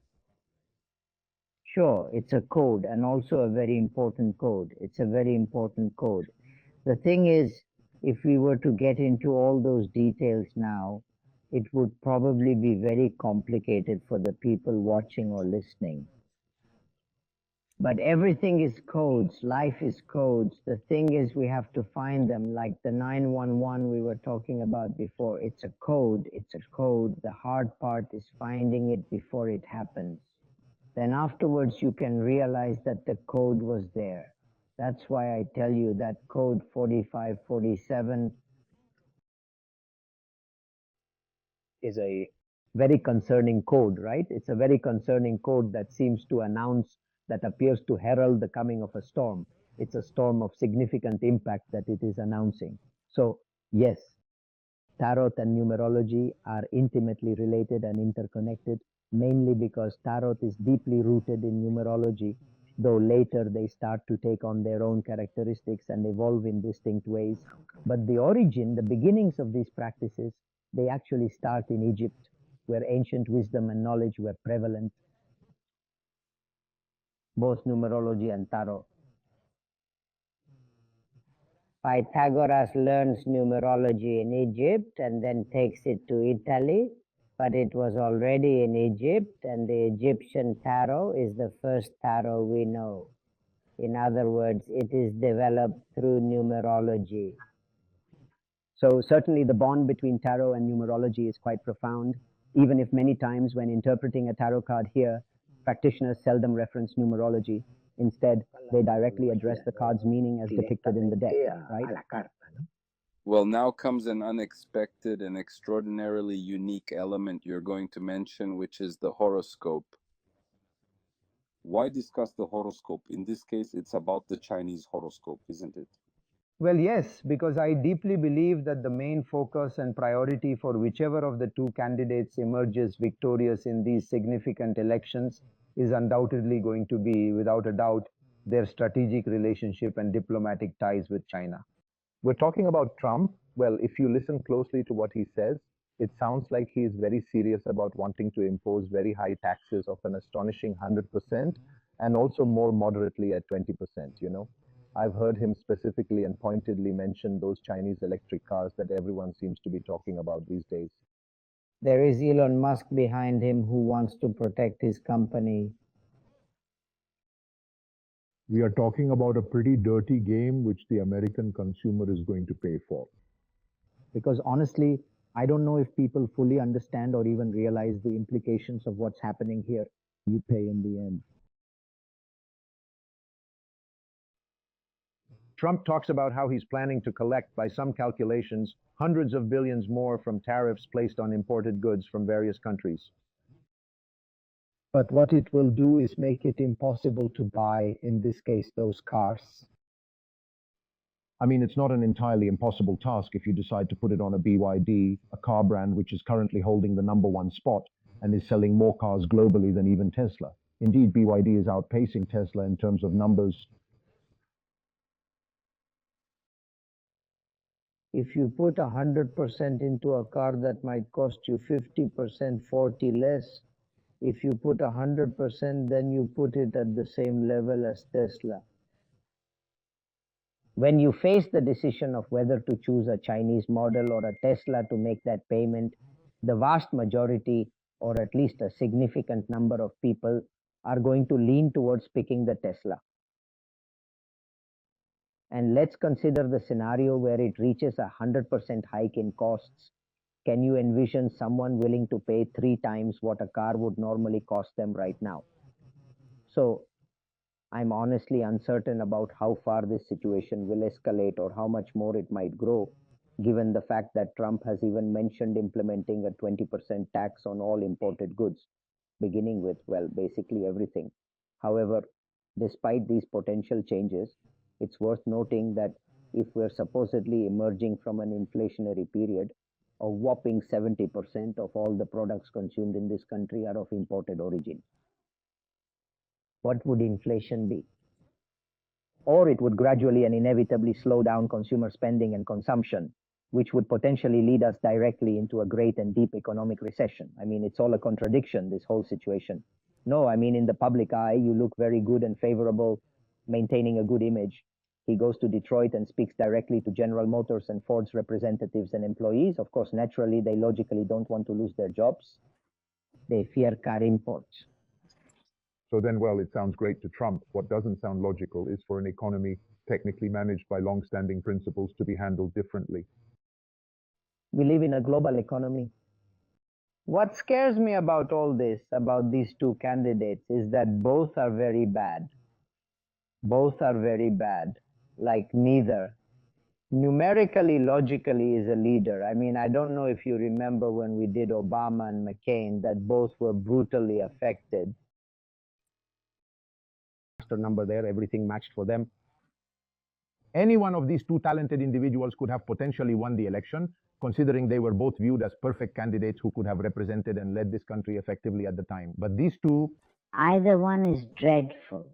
sure, it's a code, and also a very important code. It's a very important code. The thing is, if we were to get into all those details now, it would probably be very complicated for the people watching or listening. But everything is codes. Life is codes. The thing is, we have to find them, like the 911 we were talking about before. It's a code. It's a code. The hard part is finding it before it happens. Then afterwards, you can realize that the code was there. That's why I tell you that code 4547 is a very concerning code, right? It's a very concerning code that seems to announce, that appears to herald the coming of a storm. It's a storm of significant impact that it is announcing. So, yes, tarot and numerology are intimately related and interconnected, mainly because tarot is deeply rooted in numerology, though later they start to take on their own characteristics and evolve in distinct ways. But the origin, the beginnings of these practices, they actually start in Egypt, where ancient wisdom and knowledge were prevalent, both numerology and tarot. Pythagoras learns numerology in Egypt and then takes it to Italy, but it was already in Egypt, and the Egyptian tarot is the first tarot we know. In other words, it is developed through numerology. So certainly the bond between tarot and numerology is quite profound, even if many times when interpreting a tarot card here, practitioners seldom reference numerology. Instead, they directly address the card's meaning as depicted in the deck, right? Well, now comes an unexpected and extraordinarily unique element you're going to mention, which is the horoscope. Why discuss the horoscope? In this case, it's about the Chinese horoscope, isn't it? Well, yes, because I deeply believe that the main focus and priority for whichever of the two candidates emerges victorious in these significant elections is undoubtedly going to be, without a doubt, their strategic relationship and diplomatic ties with China. We're talking about Trump. Well, if you listen closely to what he says, it sounds like he is very serious about wanting to impose very high taxes of an astonishing 100% and also more moderately at 20%, you know. I've heard him specifically and pointedly mention those Chinese electric cars that everyone seems to be talking about these days. There is Elon Musk behind him who wants to protect his company. We are talking about a pretty dirty game which the American consumer is going to pay for. Because honestly, I don't know if people fully understand or even realize the implications of what's happening here. You pay in the end. Trump talks about how he's planning to collect, by some calculations, hundreds of billions more from tariffs placed on imported goods from various countries. But what it will do is make it impossible to buy, in this case, those cars. I mean, it's not an entirely impossible task if you decide to put it on a BYD, a car brand which is currently holding the #1 spot and is selling more cars globally than even Tesla. Indeed, BYD is outpacing Tesla in terms of numbers. If you put 100% into a car, that might cost you 50%, 40 less. If you put 100%, then you put it at the same level as Tesla. When you face the decision of whether to choose a Chinese model or a Tesla to make that payment, the vast majority, or at least a significant number of people, are going to lean towards picking the Tesla. And let's consider the scenario where it reaches a 100% hike in costs. Can you envision someone willing to pay 3 times what a car would normally cost them right now? So I'm honestly uncertain about how far this situation will escalate or how much more it might grow, given the fact that Trump has even mentioned implementing a 20% tax on all imported goods, beginning with, well, basically everything. However, despite these potential changes, it's worth noting that if we're supposedly emerging from an inflationary period, a whopping 70% of all the products consumed in this country are of imported origin. What would inflation be? Or it would gradually and inevitably slow down consumer spending and consumption, which would potentially lead us directly into a great and deep economic recession. I mean, it's all a contradiction, this whole situation. No, I mean, in the public eye, you look very good and favorable, maintaining a good image. He goes to Detroit and speaks directly to General Motors and Ford's representatives and employees. Of course, naturally, they logically don't want to lose their jobs. They fear car imports. So then, well, it sounds great to Trump. What doesn't sound logical is for an economy technically managed by long-standing principles to be handled differently. We live in a global economy. What scares me about all this, about these two candidates, is that both are very bad. Both are very bad, like neither. Numerically, logically is a leader. I mean, I don't know if you remember when we did Obama and McCain, that both were brutally affected. Number there, everything matched for them. Any one of these two talented individuals could have potentially won the election, considering they were both viewed as perfect candidates who could have represented and led this country effectively at the time. But these two... Either one is dreadful.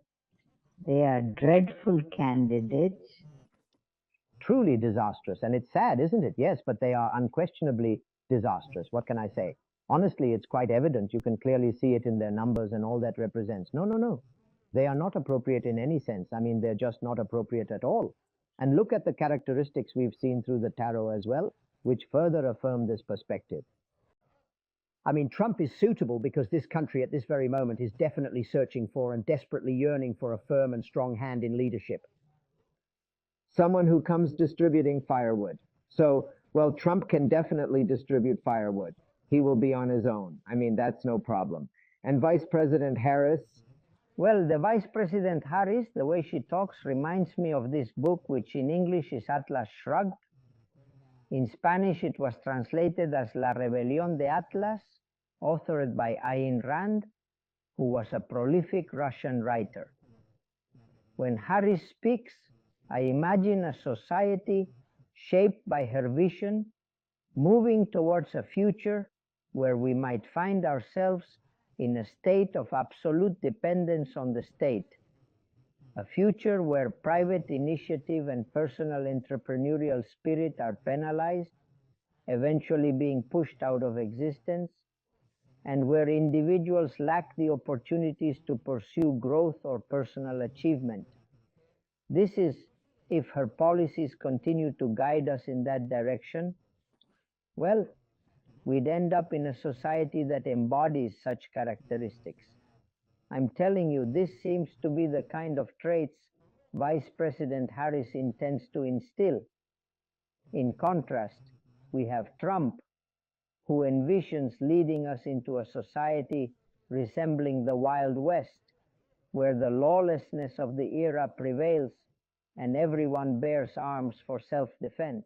They are dreadful candidates. Truly disastrous. And it's sad, isn't it? Yes, but they are unquestionably disastrous. What can I say? Honestly, it's quite evident. You can clearly see it in their numbers and all that represents. No. They are not appropriate in any sense. I mean, they're just not appropriate at all. And look at the characteristics we've seen through the tarot as well, which further affirm this perspective. I mean, Trump is suitable because this country at this very moment is definitely searching for and desperately yearning for a firm and strong hand in leadership. Someone who comes distributing firewood. So, well, Trump can definitely distribute firewood. He will be on his own. I mean, that's no problem. And Vice President Harris, well, the Vice President Harris, the way she talks reminds me of this book, which in English is Atlas Shrugged. In Spanish, it was translated as La Rebelión de Atlas, authored by Ayn Rand, who was a prolific Russian writer. When Harris speaks, I imagine a society shaped by her vision, moving towards a future where we might find ourselves in a state of absolute dependence on the state, a future where private initiative and personal entrepreneurial spirit are penalized, eventually being pushed out of existence, and where individuals lack the opportunities to pursue growth or personal achievement. This is if her policies continue to guide us in that direction. Well, we'd end up in a society that embodies such characteristics. I'm telling you, this seems to be the kind of traits Vice President Harris intends to instill. In contrast, we have Trump, who envisions leading us into a society resembling the Wild West, where the lawlessness of the era prevails and everyone bears arms for self-defense.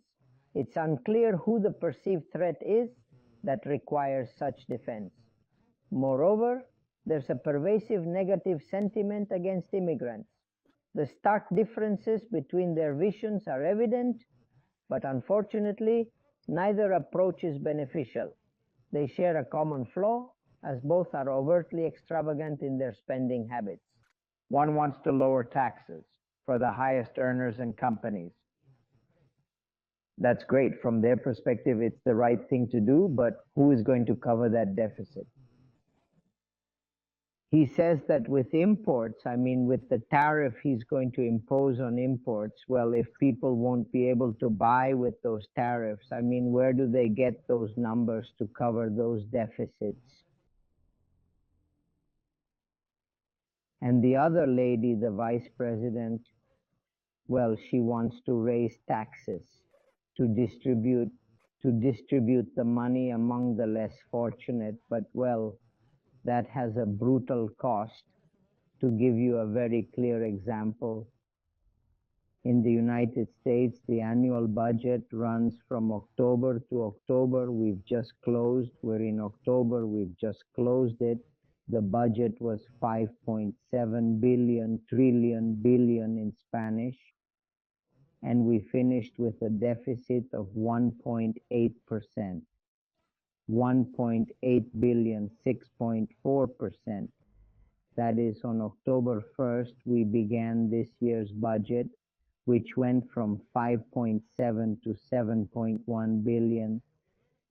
It's unclear who the perceived threat is that requires such defense. Moreover, there's a pervasive negative sentiment against immigrants. The stark differences between their visions are evident, but unfortunately, neither approach is beneficial. They share a common flaw, as both are overtly extravagant in their spending habits. One wants to lower taxes for the highest earners and companies. That's great. From their perspective, it's the right thing to do, but who is going to cover that deficit? He says that with imports, I mean, with the tariff he's going to impose on imports, well, if people won't be able to buy with those tariffs, I mean, where do they get those numbers to cover those deficits? And the other lady, the vice president, well, she wants to raise taxes to distribute the money among the less fortunate, but well, that has a brutal cost. To give you a very clear example, in the United States, the annual budget runs from October to October. We've just closed. We're in October. We've just closed it. The budget was 5.7 billion, trillion, billion in Spanish. And we finished with a deficit of 1.8%. 1.8 billion, 6.4%. That is, on October 1st, we began this year's budget, which went from 5.7 to 7.1 billion,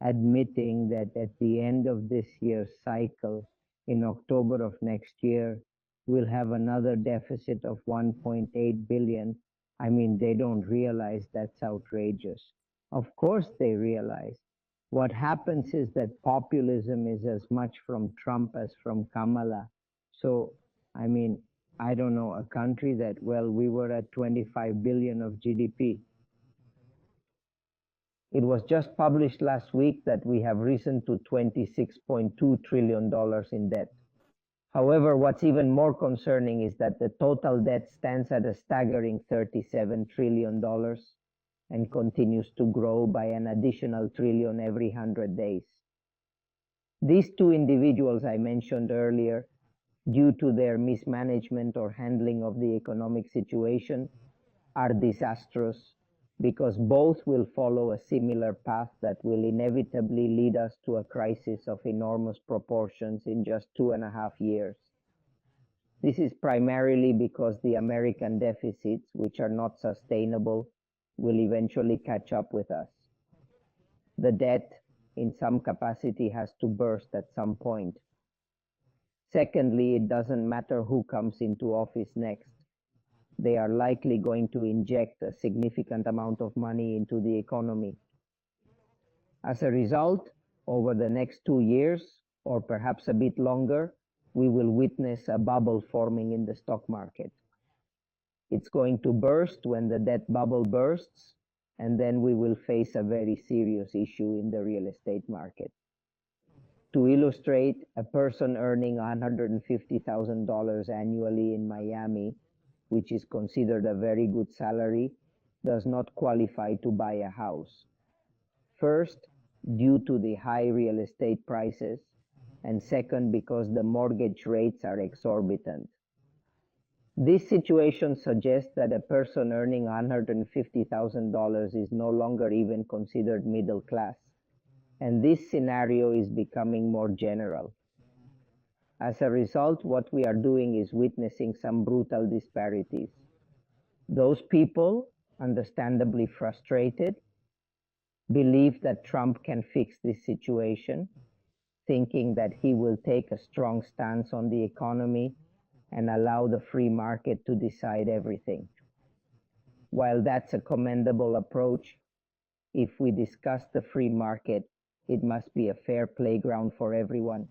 admitting that at the end of this year's cycle, in October of next year, we'll have another deficit of 1.8 billion. I mean, they don't realize that's outrageous. Of course they realize. What happens is that populism is as much from Trump as from Kamala. So, I mean, I don't know, a country that, well, we were at 25 billion of GDP. It was just published last week that we have risen to $26.2 trillion in debt. However, what's even more concerning is that the total debt stands at a staggering $37 trillion and continues to grow by an additional trillion every 100 days. These two individuals I mentioned earlier, due to their mismanagement or handling of the economic situation, are disastrous because both will follow a similar path that will inevitably lead us to a crisis of enormous proportions in just 2.5 years. This is primarily because the American deficits, which are not sustainable, will eventually catch up with us. The debt, in some capacity, has to burst at some point. Secondly, it doesn't matter who comes into office next. They are likely going to inject a significant amount of money into the economy. As a result, over the next 2 years, or perhaps a bit longer, we will witness a bubble forming in the stock market. It's going to burst when the debt bubble bursts, and then we will face a very serious issue in the real estate market. To illustrate, a person earning $150,000 annually in Miami, which is considered a very good salary, does not qualify to buy a house. First, due to the high real estate prices, and second, because the mortgage rates are exorbitant. This situation suggests that a person earning $150,000 is no longer even considered middle class. And this scenario is becoming more general. As a result, what we are doing is witnessing some brutal disparities. Those people, understandably frustrated, believe that Trump can fix this situation, thinking that he will take a strong stance on the economy and allow the free market to decide everything. While that's a commendable approach, if we discuss the free market, it must be a fair playground for everyone.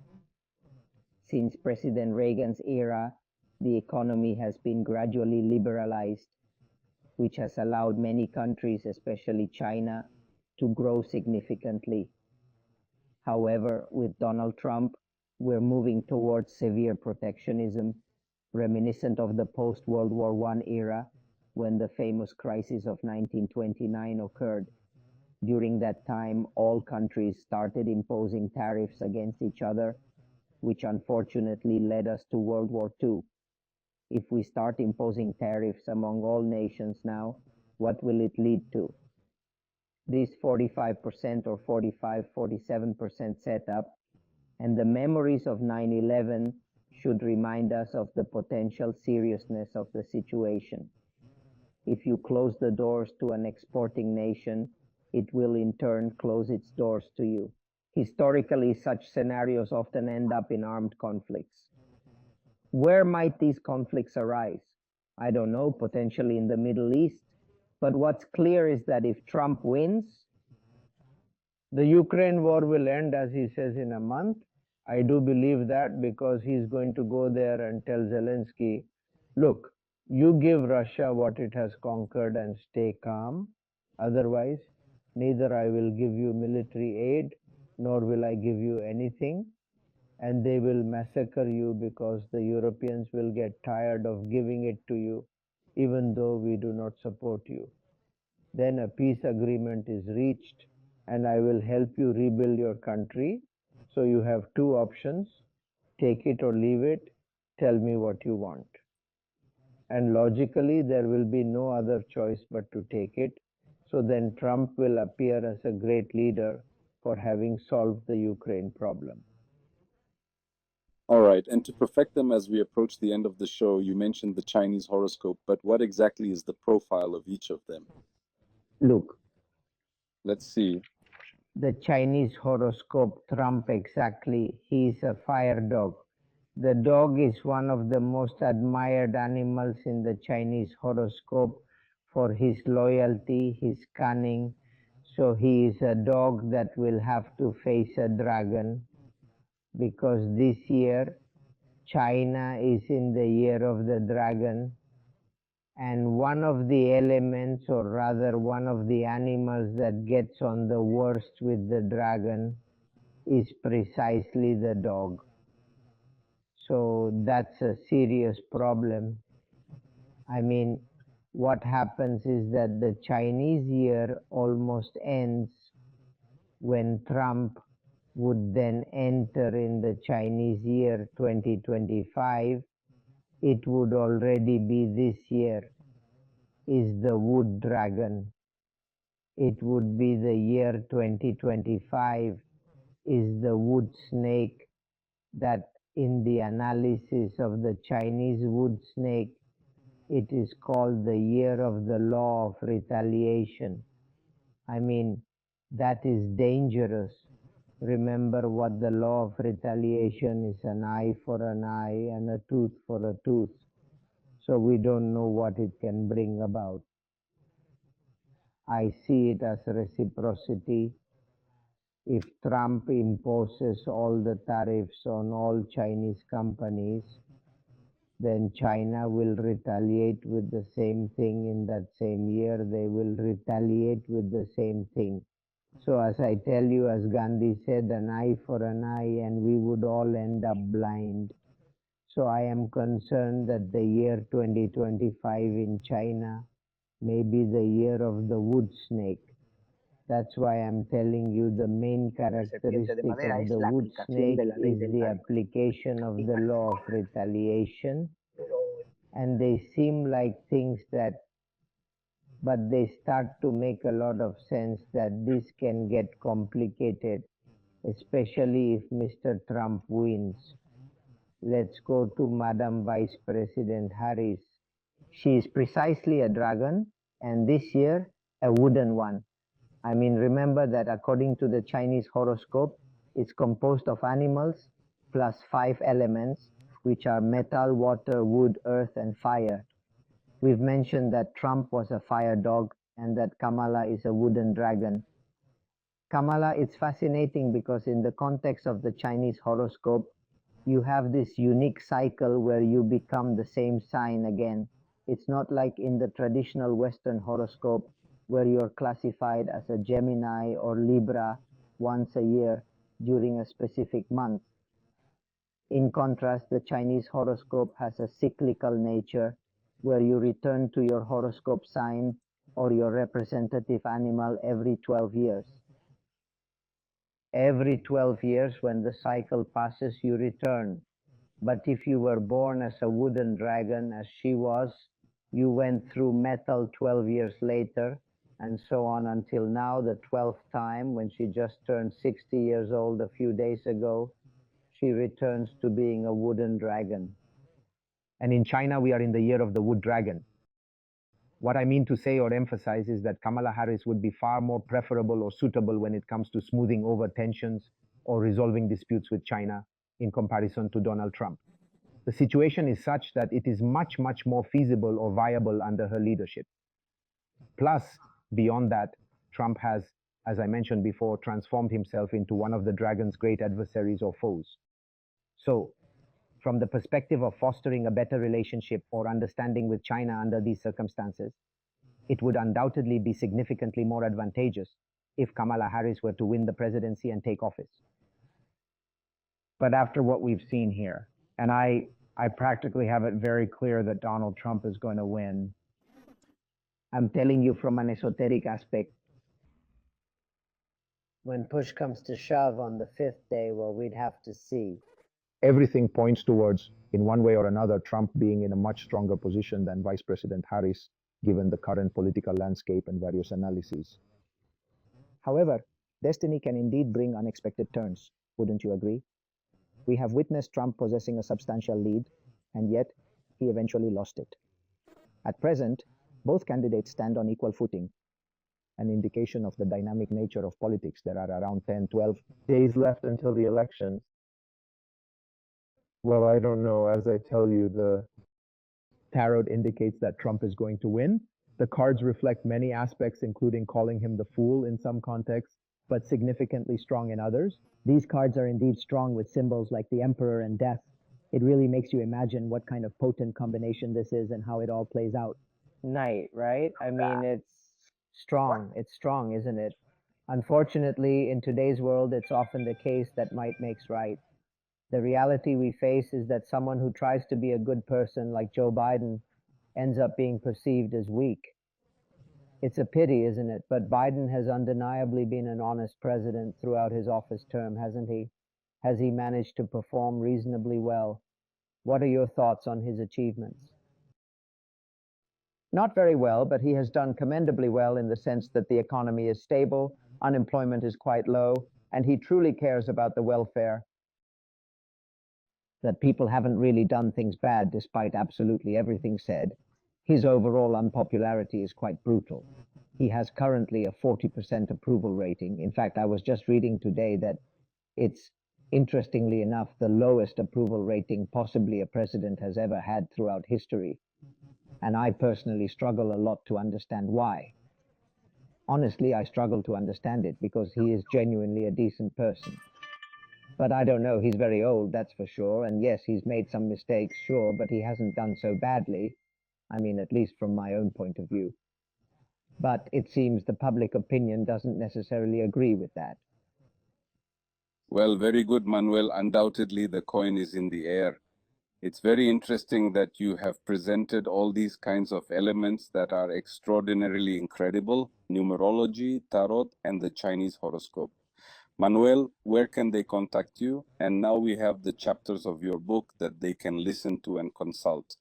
Since President Reagan's era, the economy has been gradually liberalized, which has allowed many countries, especially China, to grow significantly. However, with Donald Trump, we're moving towards severe protectionism, reminiscent of the post-World War I era when the famous crisis of 1929 occurred. During that time, all countries started imposing tariffs against each other, which unfortunately led us to World War II. If we start imposing tariffs among all nations now, what will it lead to? This 45% or 47% setup and the memories of 9/11 should remind us of the potential seriousness of the situation. If you close the doors to an exporting nation, it will in turn close its doors to you. Historically, such scenarios often end up in armed conflicts. Where might these conflicts arise? I don't know, potentially in the Middle East. But what's clear is that if Trump wins, the Ukraine war will end, as he says, in a month. I do believe that because he's going to go there and tell Zelensky, look, you give Russia what it has conquered and stay calm. Otherwise, neither I will give you military aid, nor will I give you anything. And they will massacre you because the Europeans will get tired of giving it to you, even though we do not support you. Then a peace agreement is reached, and I will help you rebuild your country. So you have two options, take it or leave it, tell me what you want. And logically, there will be no other choice but to take it. So then Trump will appear as a great leader for having solved the Ukraine problem. All right, and to perfect them as we approach the end of the show, you mentioned the Chinese horoscope, but what exactly is the profile of each of them? Look, Let's see. the Chinese horoscope, Trump exactly, he is a fire dog. The dog is one of the most admired animals in the Chinese horoscope for his loyalty, his cunning. So he is a dog that will have to face a dragon because this year China is in the year of the dragon, and one of the elements, or rather one of the animals that gets on the worst with the dragon is precisely the dog. So that's a serious problem. I mean, what happens is that the Chinese year almost ends when Trump would then enter in the Chinese year 2025. It would already be this year, is the wood dragon. It would be the year 2025, is the wood snake, that in the analysis of the Chinese wood snake, it is called the year of the law of retaliation. I mean, that is dangerous. Remember what the law of retaliation is: an eye for an eye and a tooth for a tooth. So we don't know what it can bring about. I see it as reciprocity. If Trump imposes all the tariffs on all Chinese companies, then China will retaliate with the same thing in that same year. They will retaliate with the same thing. So as I tell you, as Gandhi said, an eye for an eye, and we would all end up blind. So I am concerned that the year 2025 in China may be the year of the wood snake. That's why I'm telling you the main characteristic of the wood snake is the application of the law of retaliation. And they seem like things that, but they start to make a lot of sense that this can get complicated, especially if Mr. Trump wins. Let's go to Madam Vice President Harris. She is precisely a dragon, and this year, a wooden one. I mean, remember that according to the Chinese horoscope, it's composed of animals plus 5 elements, which are metal, water, wood, earth, and fire. We've mentioned that Trump was a fire dog and that Kamala is a wooden dragon. Kamala, it's fascinating because in the context of the Chinese horoscope, you have this unique cycle where you become the same sign again. It's not like in the traditional Western horoscope where you're classified as a Gemini or Libra once a year. during a specific month. In contrast, the Chinese horoscope has a cyclical nature where you return to your horoscope sign or your representative animal every 12 years. Every 12 years, when the cycle passes, you return. But if you were born as a wooden dragon, as she was, you went through metal 12 years later, and so on until now, the 12th time, when she just turned 60 years old a few days ago, she returns to being a wooden dragon. And in China, we are in the year of the wood dragon. What I mean to say or emphasize is that Kamala Harris would be far more preferable or suitable when it comes to smoothing over tensions or resolving disputes with China in comparison to Donald Trump. The situation is such that it is much, much more feasible or viable under her leadership. Plus, beyond that, Trump has, as I mentioned before, transformed himself into one of the dragon's great adversaries or foes. So, from the perspective of fostering a better relationship or understanding with China under these circumstances, it would undoubtedly be significantly more advantageous if Kamala Harris were to win the presidency and take office. But after what we've seen here, and I practically have it very clear that Donald Trump is going to win. I'm telling you from an esoteric aspect. When push comes to shove on the 5th day, well, we'd have to see. Everything points towards, in one way or another, Trump being in a much stronger position than Vice President Harris, given the current political landscape and various analyses. However, destiny can indeed bring unexpected turns. Wouldn't you agree? We have witnessed Trump possessing a substantial lead, and yet he eventually lost it. At present, both candidates stand on equal footing, an indication of the dynamic nature of politics. There are around 10, 12 days left until the election. Well, I don't know. As I tell you, the tarot indicates that Trump is going to win. The cards reflect many aspects, including calling him the fool in some contexts, but significantly strong in others. These cards are indeed strong with symbols like the Emperor and Death. It really makes you imagine what kind of potent combination this is and how it all plays out. Knight, right? I mean, it's strong. It's strong, isn't it? Unfortunately, in today's world, it's often the case that might makes right. The reality we face is that someone who tries to be a good person like Joe Biden ends up being perceived as weak. It's a pity, isn't it? But Biden has undeniably been an honest president throughout his office term, hasn't he? Has he managed to perform reasonably well? What are your thoughts on his achievements? Not very well, but he has done commendably well in the sense that the economy is stable, unemployment is quite low, and he truly cares about the welfare. That people haven't really done things bad despite absolutely everything said. His overall unpopularity is quite brutal. He has currently a 40% approval rating. In fact, I was just reading today that it's, interestingly enough, the lowest approval rating possibly a president has ever had throughout history. And I personally struggle a lot to understand why. Honestly, I struggle to understand it because he is genuinely a decent person. But I don't know, he's very old, that's for sure. And yes, he's made some mistakes, sure, but he hasn't done so badly. I mean, at least from my own point of view. But it seems the public opinion doesn't necessarily agree with that. Well, very good, Manuel. Undoubtedly, the coin is in the air. It's very interesting that you have presented all these kinds of elements that are extraordinarily incredible: numerology, tarot, and the Chinese horoscope. Manuel, where can they contact you? And now we have the chapters of your book that they can listen to and consult.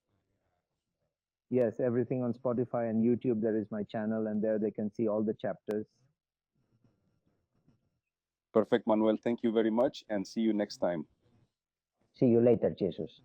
Yes, everything on Spotify and YouTube. There is my channel, and there they can see all the chapters. Perfect, Manuel. Thank you very much, and see you next time. See you later, Jesus.